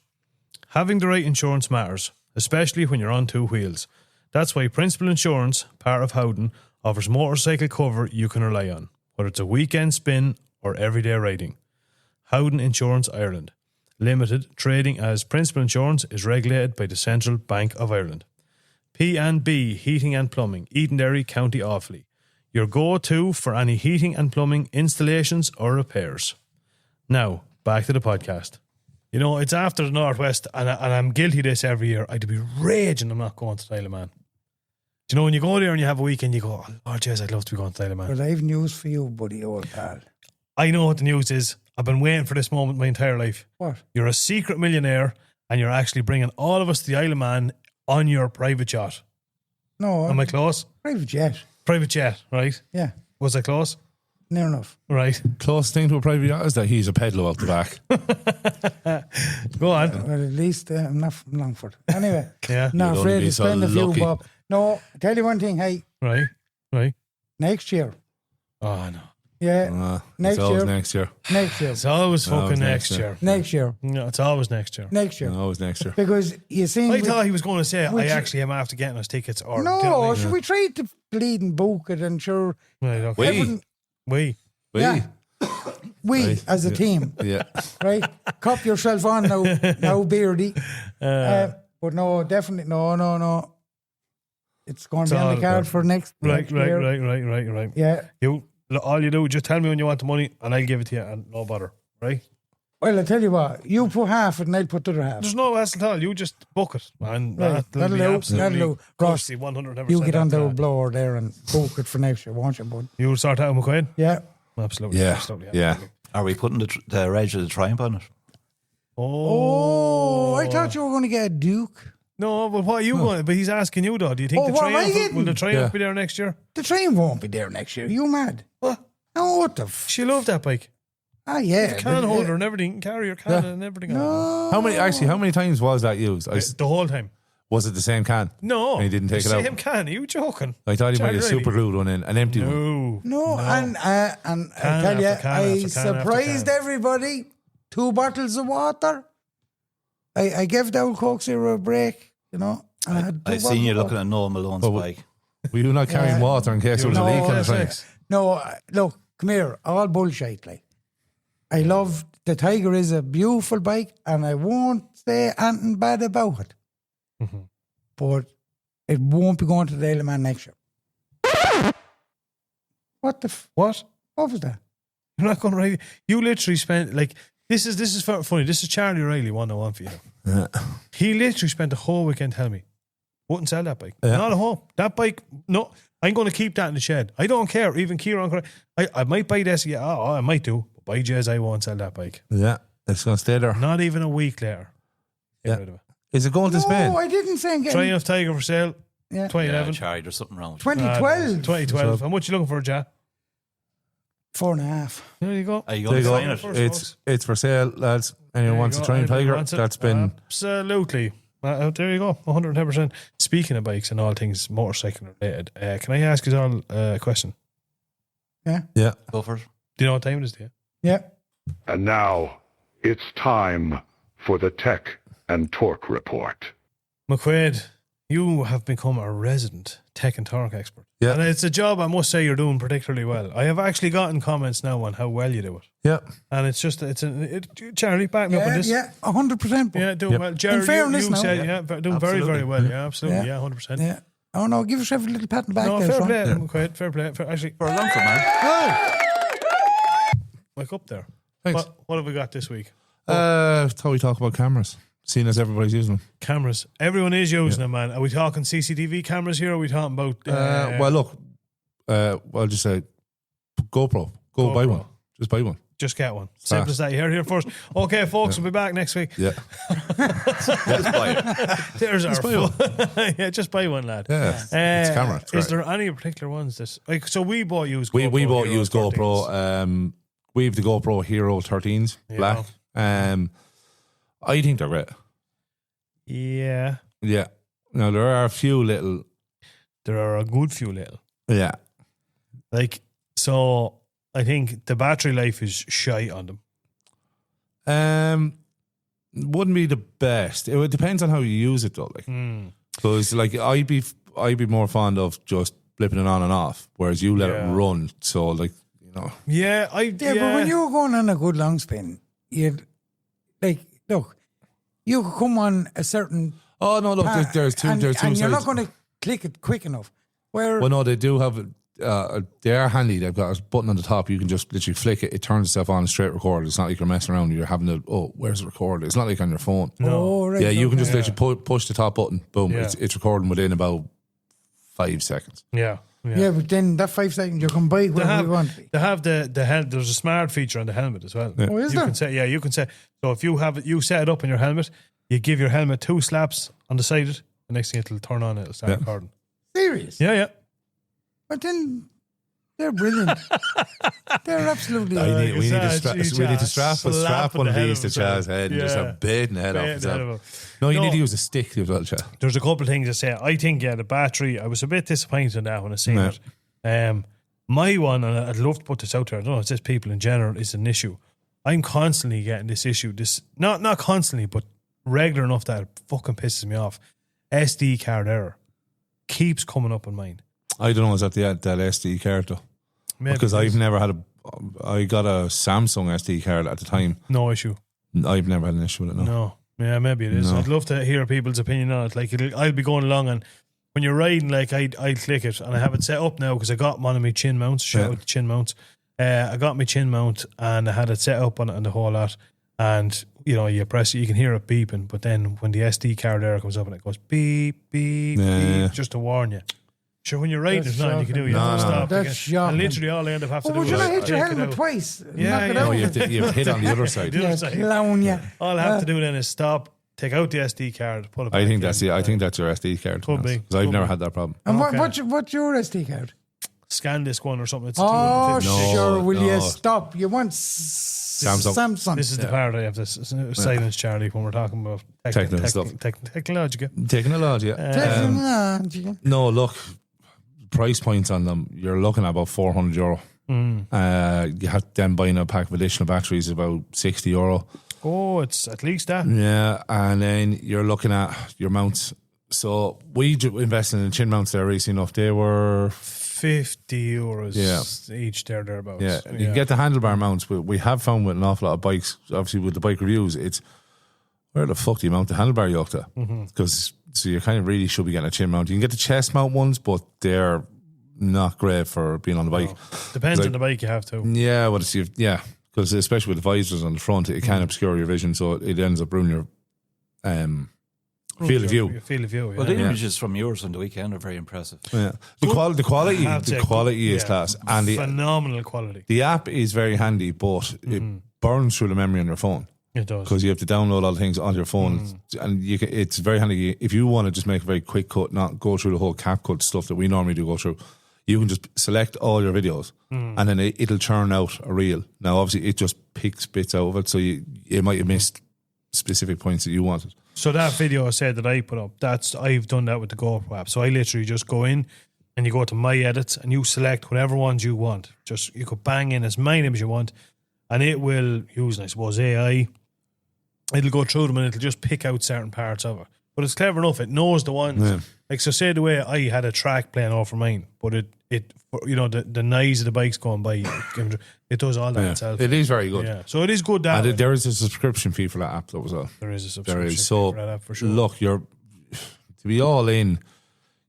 Having the right insurance matters, especially when you're on two wheels. That's why Principal Insurance, part of Howden, offers motorcycle cover you can rely on, whether it's a weekend spin or everyday riding. Howden Insurance Ireland Limited, trading as Principal Insurance, is regulated by the Central Bank of Ireland. P&B Heating and Plumbing, Edenderry, County Offaly. Your go-to for any heating and plumbing installations or repairs. Now, back to the podcast. You know, it's after the Northwest, and I'm guilty of this every year. I'd be raging I'm not going to Thailand, man. Do you know, when you go there and you have a weekend, you go, oh, jeez, I'd love to be going to Thailand, man. But I have news for you, buddy, old pal. I know what the news is. I've been waiting for this moment my entire life. What? You're a secret millionaire, and you're actually bringing all of us to the Isle of Man on your private yacht. No. Am I close? Private jet. Private jet, right? Yeah. Was I close? Near enough. Right. Closest thing to a private yacht is that he's a peddler out the back. Go on. Well, at least I'm not from Longford. Anyway. Yeah. Not You'd afraid only be to so spend a few lucky. bob. No, I tell you one thing, hey, Right. next year. Oh, no. Yeah. Next It's always year. next year. Next year. It's always fucking Always next next year. Next year. No, it's always next year. Next year. Always next year. Because you see. I thought he was going to say, I Which- actually am after getting us tickets. Or No, so we tried to bleed and book it, and sure. Right, okay. We. everyone- We. Yeah. We Right. as a team, Yeah. right? Cop yourself on now, Beardy. But no, definitely, no. It's going to be on the card for next Right. year. Yeah. All you do, just tell me when you want the money and I'll give it to you and no bother. Right? Well, I tell you what, you put half and I'll put the other half. There's no hassle at all. You just book it. And Right. that'll be That'll do. absolutely That'll do. Ross, costly, 100%. You get on the after that. blower there and book it for next year, won't you, bud? You'll sort out McQuaid? Yeah. Absolutely. Yeah. Absolutely. Yeah. Are we putting the Rage of the Triumph on it? Oh, I thought you were going to get a Duke. No, but what are you going? But he's asking you though. Do you think Oh, the what am I Triumph getting? will the Triumph Yeah. be there next year? The train won't be there next year. You mad? What? No, what the? She loved that bike. Yeah. Can but- holder and everything. Carry your can and everything. on it. How many times was that used? The whole time. Was it the same can? No. And he didn't take it out? Same can. Are you joking? I thought he might have Charlie, super glued one in, an empty one. No, and I Can tell you, after can I after can surprised after can. everybody. 2 bottles of water. I gave the old Coke Zero a break, you know. And I had 2 I seen you bottles of looking at Noel Malone's Oh, bike. Were you not carrying water in case there was a No, leak on the that's train? Sex. No, look, come here. All bullshit. Like, I love the Tiger is a beautiful bike, and I won't say anything bad about it. But it won't be going to the Isle of Man next year. What the? What? What was that? You're not going to write. You literally spent like this is funny. This is Charlie O'Reilly 101 for you. Yeah. He literally spent the whole weekend telling me wouldn't sell that bike. Yeah. Not a hope. That bike. No, I'm going to keep that in the shed. I don't care. Even Kieran, I might buy this. Yeah, I might do. But by Jez, I won't sell that bike. Yeah. It's going to stay there. Not even a week later. Get Yeah. rid of it. Is it going to Spain? No, I didn't say again. Triumph Tiger for sale. Yeah. 2011. Charlie, there's something wrong with it. 2012. 2012. How much you looking for, Jack? 4.5. There you go. Are you There going you to go. sign it? It's for sale, lads. Anyone There you wants go. to try and Anybody Tiger? wants it? That's been Absolutely. There you go. 110%. Speaking of bikes and all things motorcycle related, can I ask you all a question? yeah. Go for it. Do you know what time it is, do you? Yeah. And now, it's time for the Tech and Torque Report. McQuaid, you have become a resident tech and torque expert. Yeah. And it's a job I must say you're doing particularly well. I have actually gotten comments now on how well you do it. Yeah. And it's just, Charlie, back me up on Yeah, this. yeah, 100%. Yeah, doing Yep. well. Jared, fairness you now. said, doing very, very well. Yeah, absolutely. Yeah, 100%. Yeah. Oh, no, give yourself a little pat on the back No, there, fair son. play, McQuaid. Fair play. Actually, For a Longford, man. wake up there. Thanks. What have we got this week? Thought we talk about cameras, seeing as everybody's using them. Cameras. Everyone is using them, man. Are we talking CCTV cameras here? Or are we talking about? Well, look, I'll just say GoPro. Go buy one. Just buy one. Just get one. Simple as that. You heard it here first. Okay, folks, we'll be back next week. Yeah. Just buy it. There's Just our buy one. yeah, just buy one, lad. Yeah. It's a camera. It's Is great. there any particular ones? So we bought used. We GoPro bought Hero used 13s. GoPro. We have the GoPro Hero 13s, black. I think they're great. Yeah, Yeah. Now there are a few little. there are a good few little. Yeah. Like, so I think the battery life is shite on them. Wouldn't be the best. It depends on how you use it though. Like, because like I'd be more fond of just flipping it on and off, whereas you let it run. So like, you know. Yeah, Yeah, but when you were going on a good long spin, you'd like look, you could come on a certain. Oh no! Look, path there's two. and, There's two and sides. you're not going to click it quick enough. Where Well, no, they do have. They are handy. They've got a button on the top. You can just literally flick it. It turns itself on straight record. It's not like you're messing around. You're having to. Oh, where's the recorder? It's not like on your phone. oh, right, Yeah, you can okay. just literally push the top button. Boom! Yeah. It's recording within about 5 seconds. yeah. Yeah, but then that 5 seconds you can buy whatever you want. They have the there's a smart feature on the helmet as well. Oh, is you there? can say you can say so if you have it, you set it up in your helmet, you give your helmet 2 slaps on the side. The next thing it'll turn on, it'll start recording. Serious? Yeah. But then they're brilliant. They're absolutely. We need to strap slapping one the of head these to of himself. Chaz's head and just Yeah. have baiting the head off Baiting the head himself. of him. No, you No. need to use a stick as well, Chaz. There's a couple of things to say. I think the battery. I was a bit disappointed in that when I seen Yeah. it. My one, and I'd love to put this out there. I don't know. It's just people in general. It's an issue. I'm constantly getting this issue. This not constantly, but regular enough that it fucking pisses me off. SD card error keeps coming up on mine. I don't know. Is that that SD card though? Maybe Because it I've is. never had I got a Samsung SD card at the time. No issue. I've never had an issue with it. No. No. Yeah, maybe it is. No. I'd love to hear people's opinion on it. Like, I'll be going along, and when you're riding, like, I'd click it, and I have it set up now because I got one of my chin mounts. Shout out the chin mounts. I got my chin mount, and I had it set up on it and the whole lot. And, you know, you press it, you can hear it beeping, but then when the SD card error comes up and it goes beep, beep, beep, just to warn you. Sure, when you're riding, That's there's nothing you can do. You No, have to no. stop. That's again. shocking. And literally all I end up having Well, to do would you is not hit your take it helmet out. twice? Yeah, Knock it yeah. out. No, you have to hit on the other side. The other Yeah, side. clown, yeah. All I have to do then is stop, take out the SD card, pull it back I think in. that's I think that's your SD card. Could be. Because I've Could never be. had that problem. And Okay. what's your SD card? ScanDisk one or something. It's Oh, 250. No, sure. Will you no. stop? You want Samsung. This is the part I have to silence, Charlie, when we're talking about Technical stuff. technological. Technology. Technology. No, look, price points on them, you're looking at about €400. You have them buying a pack of additional batteries about €60. Oh, it's at least that. Yeah, and then you're looking at your mounts. So we invested in chin mounts there recently enough. They were €50 each thereabouts. you can get the handlebar mounts, but we have found with an awful lot of bikes, obviously with the bike reviews, it's where the fuck do you mount the handlebar yoke to? Because so you kind of really should be getting a chin mount. You can get the chest mount ones, but they're not great for being on the bike. Depends Like- on the bike you have to. Yeah, well, because especially with the visors on the front, it can obscure your vision, so it ends up ruining your field of view. Field of view, yeah. Well, the images from yours on the weekend are very impressive. Yeah. The quality I have to say, is yeah, class, and phenomenal quality. the app is very handy, but it burns through the memory on your phone It does. because you have to download all the things on your phone, and it's very handy if you want to just make a very quick cut, not go through the whole CapCut stuff that we normally do go through. You can just select all your videos, and then it'll churn out a reel. Now, obviously, it just picks bits out of it, so you might have missed specific points that you wanted. So that video I said that I put up, I've done that with the GoPro app. So I literally just go in and you go to my edits and you select whatever ones you want. Just you could bang in as many as you want, and it will use, I suppose, AI. It'll go through them and it'll just pick out certain parts of it. But it's clever enough. It knows the ones. Yeah. Like, so say the way I had a track playing over mine, but it the noise of the bikes going by, it does all that itself. It is very good. Yeah. So it is good that way. And there is a subscription fee for that app, though, as well. There is a subscription There is. fee So, for that app for sure. look, to be all in,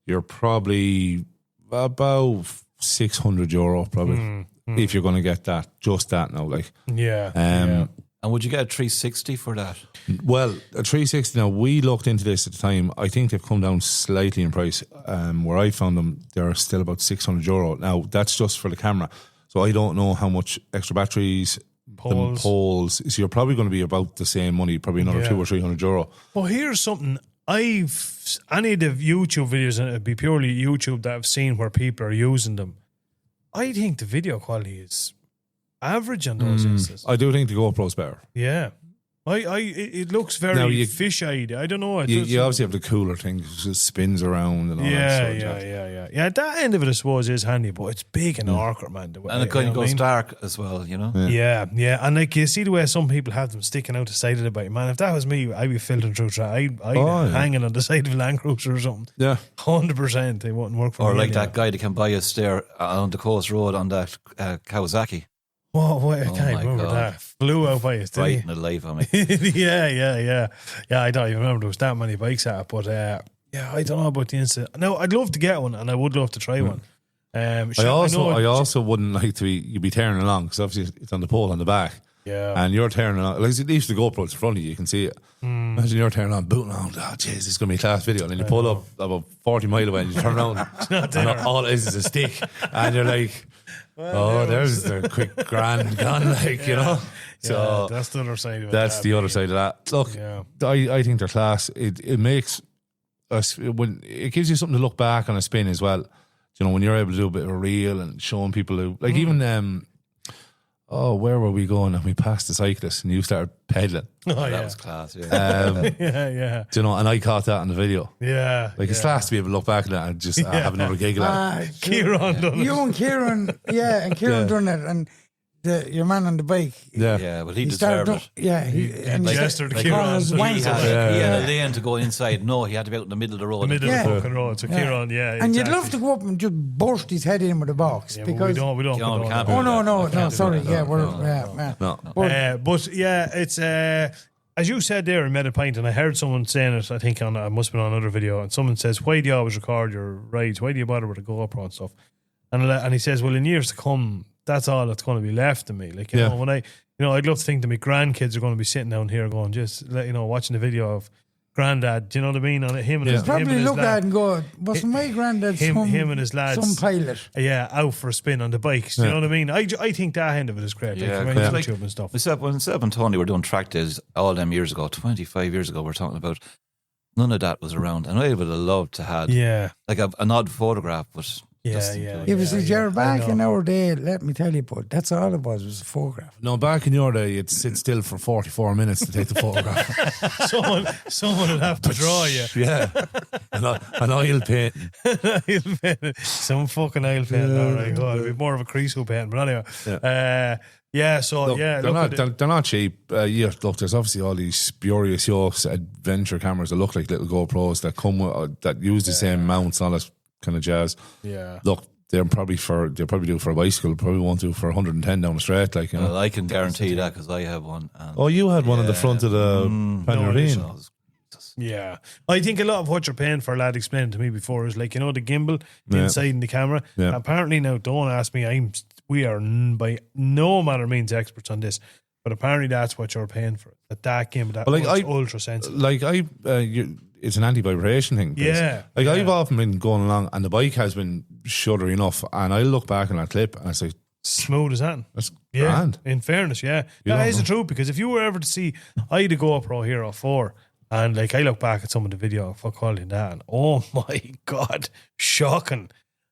you're probably about €600, probably, if you're going to get that, just that now. Like, Yeah. And would you get a 360 for that? Well, a 360. Now we looked into this at the time. I think they've come down slightly in price. Where I found them, they're still about €600. Now that's just for the camera, so I don't know how much extra batteries, poles. So you're probably going to be about the same money, probably another €200 or €300. Well, here's something. Any of the YouTube videos, and it'd be purely YouTube that I've seen where people are using them. I think the video quality is average on those instances. I do think the GoPro's better. Yeah. It looks very fish-eyed. I don't know. You obviously have the cooler thing, it just spins around and all that sort of yeah. Yeah, that end of it, I suppose, is handy, but it's big and awkward, man. And it kind of goes dark as well, you know? Yeah. And like, you see the way some people have them sticking out the side of the bike, man. If that was me, I'd be filtering through I'd hanging on the side of a Land Cruiser or something. Yeah. 100%. They wouldn't work for me. Or like that guy that can buy us there on the coast road on that Kawasaki. I can't remember that. Flew out by us, didn't Biting the life on me. Yeah, I don't even remember there was that many bikes at it, but I don't know about the incident. No, I'd love to get one, and I would love to try one. I also wouldn't like to you'd be tearing along, because obviously it's on the pole on the back. Yeah. And you're tearing along, like at least the GoPro's in front of you can see it. Imagine you're tearing along, booting on, oh jeez, this is going to be a class video. And then you pull up about 40 mile away and you turn around and all it is a stick. And you're like, there's the quick grand gun, like, you know. So that's the other side of it. That's the other side of that. Look, I think they're class. It makes us, when it gives you something to look back on a spin as well. You know, when you're able to do a bit of a reel and showing people who, like even where were we going? And we passed the cyclist and you started pedaling. That was class, yeah. Yeah. Do you know, and I caught that on the video. Yeah. Like, it's class to be able to look back at that and just have another giggle at it. Kieran done it. You and Kieran, and Kieran done it, and your man on the bike. Yeah. Well, he deserved it. He gestured to Like, Kieran. he had a lane to go inside. No, he had to be out in the middle of the road. The middle of the fucking road. So Kieran, And you'd love to go up and just burst his head in with a box. Yeah, because we don't. No, sorry. But it's as you said there in Meta Pint, and I heard someone saying it, I think I must have been on another video, and someone says, why do you always record your rides? Why do you bother with a GoPro and stuff? And he says, well, in years to come, that's all that's going to be left of me. Like, you know, when I'd love to think that my grandkids are going to be sitting down here going, watching the video of Granddad, do you know what I mean? On him and his probably look at it and go, wasn't my granddad him and his lads, some pilot? Yeah, out for a spin on the bikes. Do you know what I mean? I think that end of it is great. Yeah, like YouTube and stuff. When Seb and Tony were doing track days all them years ago, 25 years ago, we're talking about, none of that was around. And I would have loved to have like an odd photograph, but It was you're back in our day, let me tell you, but that's all it was a photograph. No, back in your day, you'd sit still for 44 minutes to take the photograph. someone would have to draw you. Yeah. An oil paint. Some fucking oil paint. All right, God, it'd be more of a crease paint. But anyway, they're not cheap. Look, there's obviously all these spurious yokes adventure cameras that look like little GoPros that come with, that use the same mounts and all that kind of jazz. Yeah. Look, they'll probably do for a bicycle. Probably won't do for 110 down the straight. Like, you know. Well, I can guarantee that because I have one. You had one in the front of the Panarine. Yeah, I think a lot of what you're paying for, lad explained to me before, is like, you know, the gimbal, the inside in the camera. Yeah. Apparently now, don't ask me, we are by no manner means experts on this, but apparently that's what you're paying for. That gimbal, ultra sensitive. It's an anti-vibration thing. Yeah. I've often been going along and the bike has been shuddery enough, and I look back on that clip and it's like, smooth as that. That's grand. In fairness, that is the truth, because if you were ever to see, I had a GoPro Hero 4, and like I look back at some of the video of quality in that, and oh my God, shocking.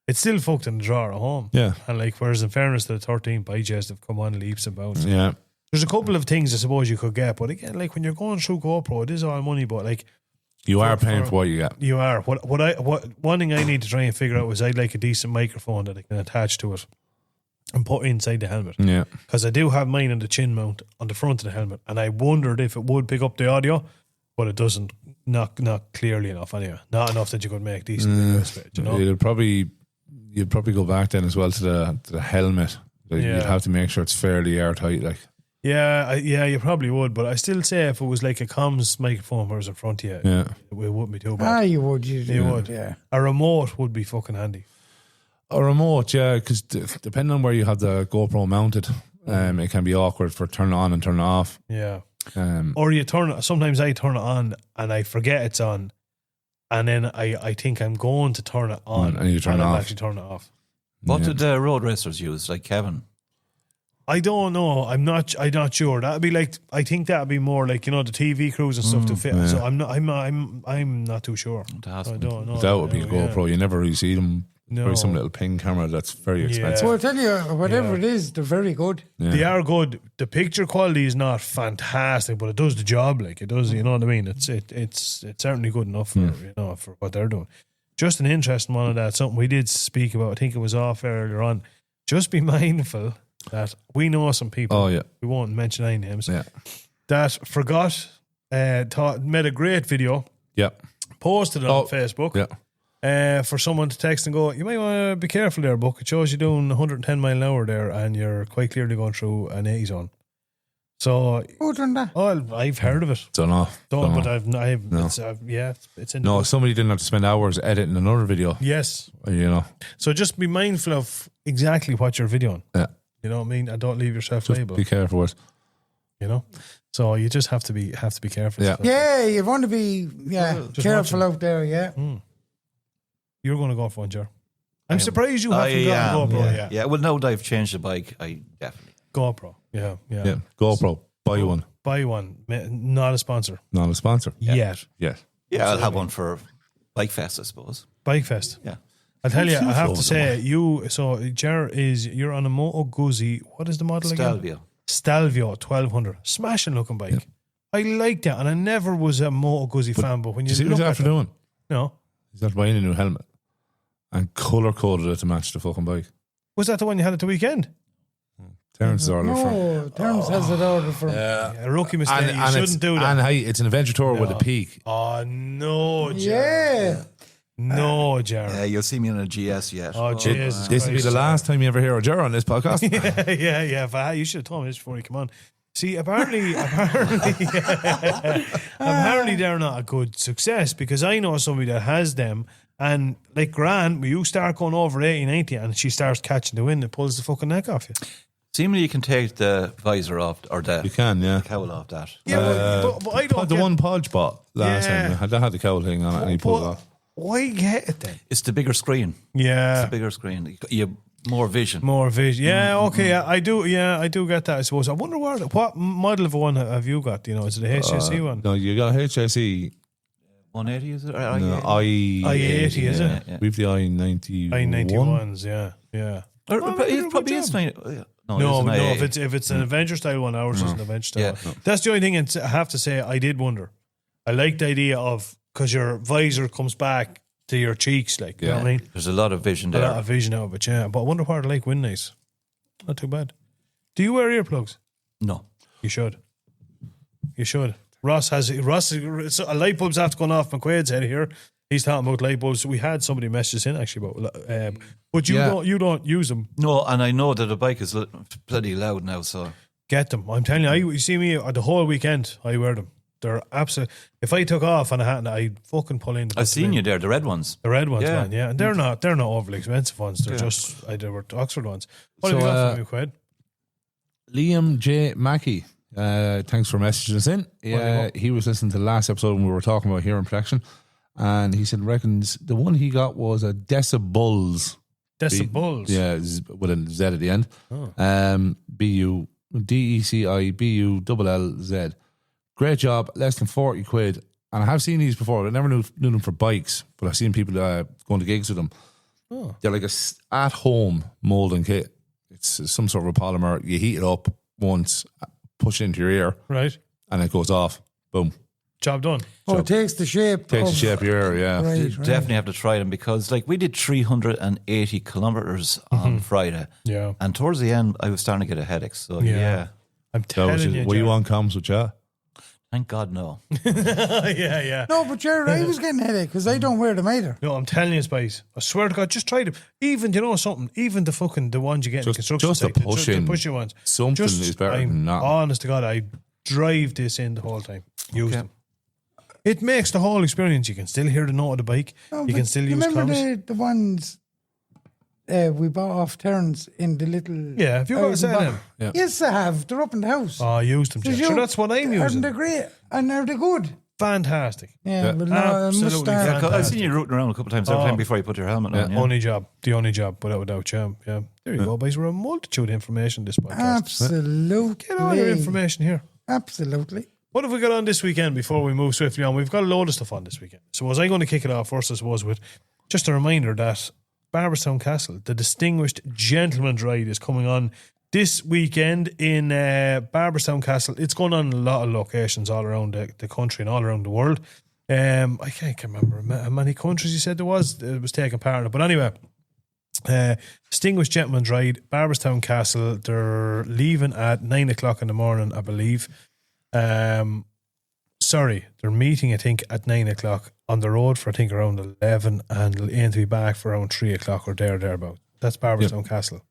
It's still fucked in the drawer at home. Yeah. And like, whereas in fairness to the 13 IJs have come on leaps and bounds. Yeah. There's a couple of things I suppose you could get, but again, like when you're going through GoPro, it is all money, but like, you are paying for what you get. You are. What one thing I need to try and figure out is I'd like a decent microphone that I can attach to it and put inside the helmet. Yeah. Because I do have mine on the chin mount on the front of the helmet, and I wondered if it would pick up the audio, but it doesn't. Not clearly enough anyway. Not enough that you could make decent videos with it, you know. You'd probably go back then as well to the helmet. You'd have to make sure it's fairly airtight, like. Yeah, you probably would, but I still say if it was like a comms microphone where it was in front of you, it wouldn't be too bad. You would. You would. Yeah. A remote would be fucking handy. A remote, yeah, because depending on where you have the GoPro mounted, It can be awkward for turning on and turning off. Yeah. Um, Or sometimes I turn it on and I forget it's on. And then I think I'm going to turn it on. And you turn it I'll off. actually turn it off. What did the road racers use? Like Kevin? I don't know. I'm not sure. That'd be like, I think that'd be more like, the TV crews and stuff to fit. yeah. So I'm not too sure. I don't know. that would be a GoPro. You never really see them. No. Probably some little ping camera that's very expensive. So I tell you, whatever it is, they're very good. Yeah. They are good. The picture quality is not fantastic, but it does the job. Like it does, you know what I mean? It's certainly good enough for for what they're doing. Just an interesting one of that. Something we did speak about. I think it was off earlier on. Just be mindful that we know some people. Oh, yeah. We won't mention any names. Yeah. That forgot. Made a great video. Yeah. Posted it on Facebook. Yeah. For someone to text and go, you might want to be careful there, Buck. It shows you doing 110 mile an hour there, and you're quite clearly going through an 80 zone. So, Who done that? I've heard of it. Don't know. But I've No. it's in. No, the somebody didn't have to spend hours editing another video. Yes. So just be mindful of exactly what you're videoing. Yeah. You know what I mean? And don't leave yourself Just liable. be careful with it. So you just have to be careful. Yeah. Yeah, you want to be careful out there. Yeah. You're going to go for one, Jar. I'm surprised you haven't got a GoPro. Yeah. Well, now that I've changed the bike, I definitely. GoPro. Yeah. Yeah. GoPro. Buy one. Buy one. Not a sponsor. Not a sponsor. Yet. Yes. Yeah, I'll have one for Bike Fest, I suppose. Bike Fest. Yeah. I'll tell you, I have to over say, Jar you're on a Moto Guzzi. What is the model again? Stelvio 1200. Smashing looking bike. Yeah. I like that, and I never was a Moto Guzzi fan, but when Do you you see what look he's at after them, doing? no. He's after buying a new helmet and colour coded it to match the fucking bike. Was that the one you had at the weekend? Terence is ordered for. No, Terence has it ordered for. Yeah, a rookie mistake. You it's- shouldn't do that. And hey, it's an adventure tour with a peak. Oh, no, Jar. Yeah. No, Jar. Yeah, you'll see me in a GS yet. Oh, Jesus. This will be the last time you ever hear a Jar on this podcast. yeah. But you should have told me this before you come on. See, apparently, they're not a good success because I know somebody that has them, and like Gran, you start going over 80, 90, and she starts catching the wind, it pulls the fucking neck off you. Seemingly, you can take the visor off or You the can, yeah. cowl off that. Yeah, but I don't. The get, one Podge bought last Yeah. time, that had the cowl thing on it and he pulled it off. Why get it then? It's the bigger screen. Yeah, It's the bigger screen. You have more vision. more vision. Yeah, okay, I do. Yeah, I do get that. I suppose. I wonder what model of one have you got? Is it a HSC one? No, you got HSE. 180 is it? No, I-80, is it? Yeah. We've the I-91. I-91s. Yeah. Or, Oh, but they do it a probably good is job. No, if it's an adventure style one, ours is an adventure style one. That's the only thing I have to say. I did wonder. I like the idea of because your visor comes back to your cheeks, like you know what I mean. There's a lot of vision A there. lot of vision out of it, yeah. But I wonder what like wind nice. Not too bad. Do you wear earplugs? No. You should. You should. Ross, a light bulb's after going off McQuaid's head here. He's talking about light bulbs. We had somebody message us in actually about, but you don't use them. No, and I know that the bike is bloody loud now, so. Get them. I'm telling you, you see me the whole weekend. I wear them. They're absolute. If I took off on a hat, I fucking pull in. I've seen you there, the red ones. The red ones, Yeah. man. Yeah, and they're not overly expensive ones. They're just they were Oxford ones. What have So, you got for me, Quid? Liam J. Mackey, thanks for messaging us in. Yeah, he was listening to the last episode when we were talking about hearing protection, and he said reckons the one he got was a Decibulls. Decibulls. Yeah, with a Z at the end. DECIBULLZ. Great job, less than 40 quid. And I have seen these before. I never knew them for bikes, but I've seen people going to gigs with them. They're like a at-home molding kit. It's some sort of a polymer. You heat it up once, push it into your ear, Right. and it goes off. Boom. Job done. Oh, it takes the shape. Takes of, the shape of your ear, yeah. Right, You right. definitely have to try them because, like, we did 380 kilometers on Friday. Yeah. And towards the end, I was starting to get a headache. So, Yeah. yeah. I'm That telling was you. it. Were you Jared. on comms with you? Thank God, no. Yeah. No, but Jared, I was getting a headache because I don't wear them either. No, I'm telling you, Spice. I swear to God, just try them. Even, something, even the ones you get in the construction just a site, the push-in. pushy ones. Something is better than not. Honest to God, I drive this in the whole time. Use them. It makes the whole experience. You can still hear the note of the bike. No, you but can still use remember comms. the ones we bought off Terence in the little. Yeah, have you got to sell them? Yeah. Yes, I have. They're up in the house. Oh, I used them, Jen. Sure, that's what I'm using. Aren't they great? And are they good? Fantastic. Yeah, Yeah. but no, I must Absolutely start. Yeah, 'cause I've seen you rooting around a couple of times every time before you put your helmet on. Yeah. Only job, the only job, without a doubt, yeah. There you go, boys. We're a multitude of information this podcast. Absolutely. Get all your information here. Absolutely. What have we got on this weekend before we move swiftly on? We've got a load of stuff on this weekend. So I'm going to kick it off first, I suppose, with just a reminder that Barberstown Castle, the Distinguished Gentleman's Ride, is coming on this weekend in Barberstown Castle. It's going on in a lot of locations all around the country and all around the world. I can't remember how many countries you said there was taking part in it. But anyway, Distinguished Gentleman's Ride, Barberstown Castle. They're leaving at 9 o'clock in the morning, I believe. Sorry, they're meeting, I think, at 9 o'clock on the road for, I think, around 11, and they'll aim to be back for around 3 o'clock or thereabout. That's Barberstown Castle.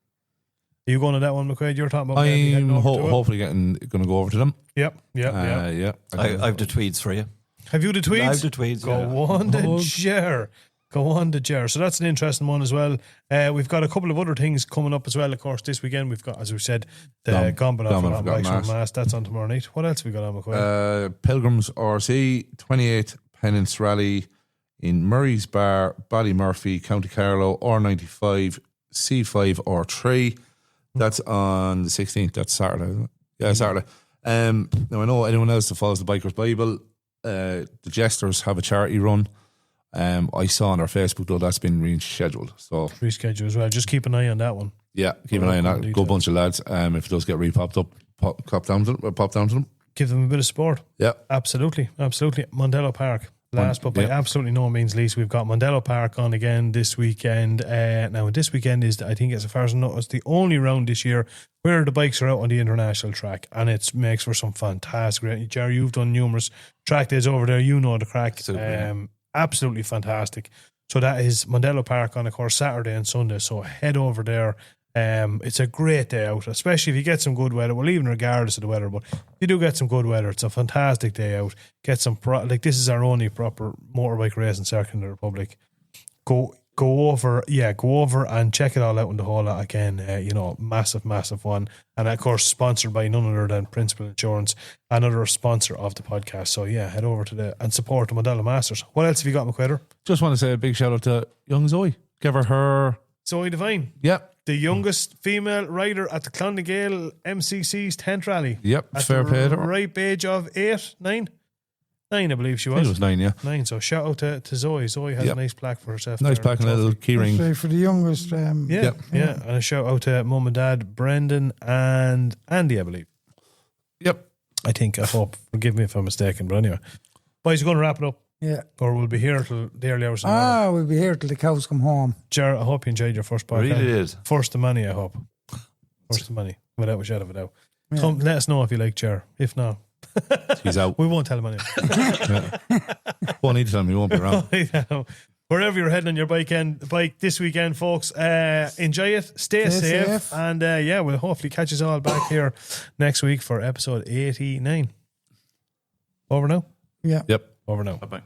Are you going to that one, McQuaid? You're talking about I'm hopefully going to go over to them. Yep. Yeah. I have the tweeds for you. Have you the tweets? I have the tweeds. Go on the jar. Go on the jar. So that's an interesting one as well. We've got a couple of other things coming up as well, of course, this weekend. We've got, as we said, the Gambit off Mass. That's on tomorrow night. What else have we got on, McQuaid? Pilgrims RC, 28th Pennants Rally in Murray's Bar, Ballymurphy, County Carlow, R95, C5, R3. That's on the 16th. That's Saturday, isn't it? Yeah, Saturday. Now, I know anyone else that follows the Biker's Bible, the Jesters have a charity run. I saw on our Facebook, though, that's been rescheduled. So Reschedule as well. Just keep an eye on that one. yeah, keep an eye on that. Good bunch of lads. If it does get re-popped up, pop down to them. Give them a bit of support. Yeah. Absolutely. Mondello Park. Last but by absolutely no means least, we've got Mondello Park on again this weekend. Now, this weekend is, I think, as far as I know, it's the only round this year where the bikes are out on the international track, and it makes for some fantastic. Jerry, you've done numerous track days over there. You know the crack. Absolutely fantastic. So that is Mondello Park on, of course, Saturday and Sunday. So head over there. It's a great day out, especially if you get some good weather. Well, even regardless of the weather, but if you do get some good weather, it's a fantastic day out. Get some this is our only proper motorbike racing circuit in the Republic. Go over and check it all out in the whole lot again. Massive one, and of course sponsored by none other than Principal Insurance, another sponsor of the podcast. So yeah, head over to and support the Modelo Masters. What else have you got, McQuaid? Just want to say a big shout out to young Zoe. Give her Zoe Devine. Yep. The youngest female rider at the Clonagale MCC's 10th rally. Yep, at fair play to her. Ripe age of 9, I believe she was. I think it was 9, yeah. 9, so shout out to Zoe. Zoe has a nice plaque for herself. Nice there. plaque and a little key ring. Say for the youngest. Yeah. And a shout out to Mum and Dad, Brendan and Andy, I believe. Yep. I think, I hope. Forgive me if I'm mistaken, but anyway. Boys, we're going to wrap it up. Yeah. Or we'll be here till the early hours of the morning. We'll be here till the cows come home. Jared, I hope you enjoyed your first podcast. Really did. First of many, I hope. First of many, without a shadow of a doubt. Come, let us know if you like Jared. If not, he's out. We won't tell him anyway. Won't need to tell him, he won't be around. Wherever you're heading on your bike this weekend, folks, enjoy it, stay safe. And we'll hopefully catch us all back here next week for episode 89. Over now? Yeah. Yep. Over now. Bye-bye.